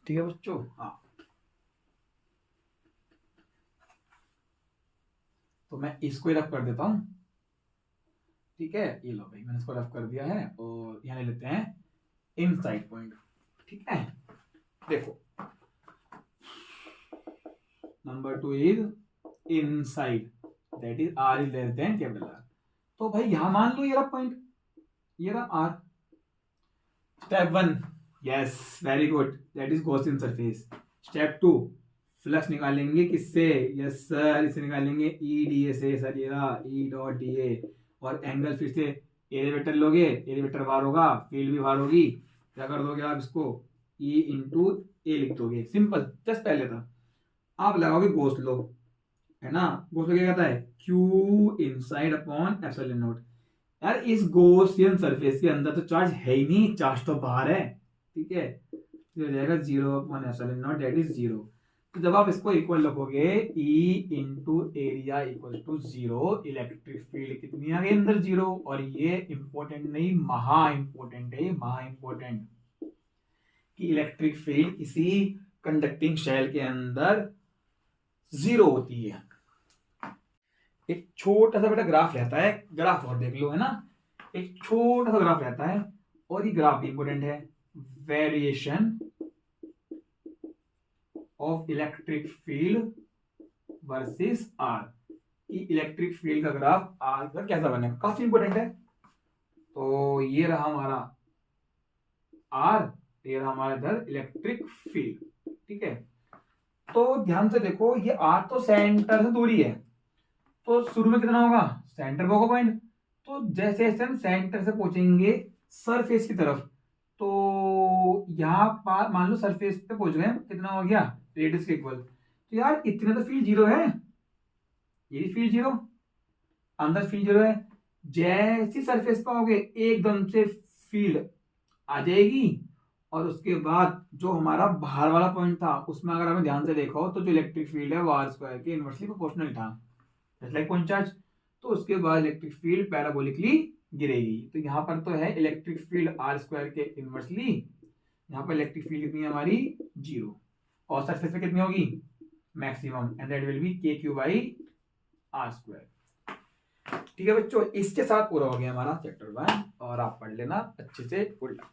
ठीक है बच्चों। हाँ तो मैं इसको ही रफ कर देता हूं, ठीक है। ये लो भाई मैंने इसको रफ कर दिया है और यहां ले लेते हैं इनसाइड पॉइंट, ठीक है। देखो number 2 is inside, that is r is less then capital R। तो भाई यहां मान लो ये रहा पॉइंट, ये रहा r। Step 1, yes very good, that is Gaussian surface. Step 2, flux निकालेंगे किससे, यस सर इसे निकालेंगे ई डी ए से, सर ये रहा ई डॉट डी ए। और एंगल फिर से एलिवेटर लोगे, एलिवेटर बाहर होगा, फील्ड भी बाहर होगी, क्या कर दोगे आप इसको ई इंटू ए लिख दोगे, सिंपल जस्ट पहले था। आप लगाओगे गोस लो, है ना, गोस लो क्या कहता है, Q inside upon epsilon not. यार इस गॉसियन सरफेस के अंदर तो चार्ज है ही नहीं, चार्ज तो बाहर है, ठीक है। तो हो जाएगा 0 एप्सिलॉन नॉट दैट इज 0। तो जब आप इसको इक्वल रखोगे E into area equal to 0, electric field कितनी आ गई अंदर 0। और ये इंपॉर्टेंट नहीं महा इंपॉर्टेंट है, महा इंपॉर्टेंट कि इलेक्ट्रिक फील्ड किसी कंडक्टिंग शेल के अंदर 0 होती है। एक छोटा सा बेटा ग्राफ रहता है, ग्राफ और देख लो, है ना, एक छोटा सा ग्राफ रहता है और ये ग्राफ भी इंपॉर्टेंट है, variation of electric field versus R, कि इलेक्ट्रिक फील्ड का ग्राफ आर का कैसा बनेगा, काफी इंपॉर्टेंट है। तो ये रहा हमारा आर, ये रहा हमारा इधर इलेक्ट्रिक फील्ड, ठीक है। तो ध्यान से देखो ये आर तो सेंटर से दूरी है, तो शुरू में कितना होगा, सेंटर पे होगा पॉइंट। तो जैसे जैसे हम सेंटर से पहुंचेंगे सरफेस की तरफ, तो यहाँ पर मान लो सरफेस पे पहुंच गए, कितना हो गया रेडियस के इक्वल। तो यार इतने तो फील्ड 0 है, ये भी फील्ड 0, अंदर फील्ड 0 है। जैसी सरफेस पे आओगे एकदम से फील्ड आ जाएगी, और उसके बाद जो हमारा बाहर वाला पॉइंट था उसमें अगर हमें ध्यान से देखो तो जो इलेक्ट्रिक फील्ड है वो आर स्क्वायर के इनवर्सली प्रोपोर्शनल था, जस्ट लाइक पॉइंट चार्ज। तो उसके बाद इलेक्ट्रिक फील्ड पैराबोलिकली गिरेगी। तो यहाँ पर तो है इलेक्ट्रिक फील्ड आर स्क्वायर के इनवर्सली, यहाँ पर इलेक्ट्रिक फील्ड कितनी है हमारी 0। और सरफेस पे कितनी होगी maximum, and that will B KQ/R²। ठीक है बच्चों, इसके साथ पूरा हो गया हमारा चैप्टर 1 और आप पढ़ लेना अच्छे से। Good luck.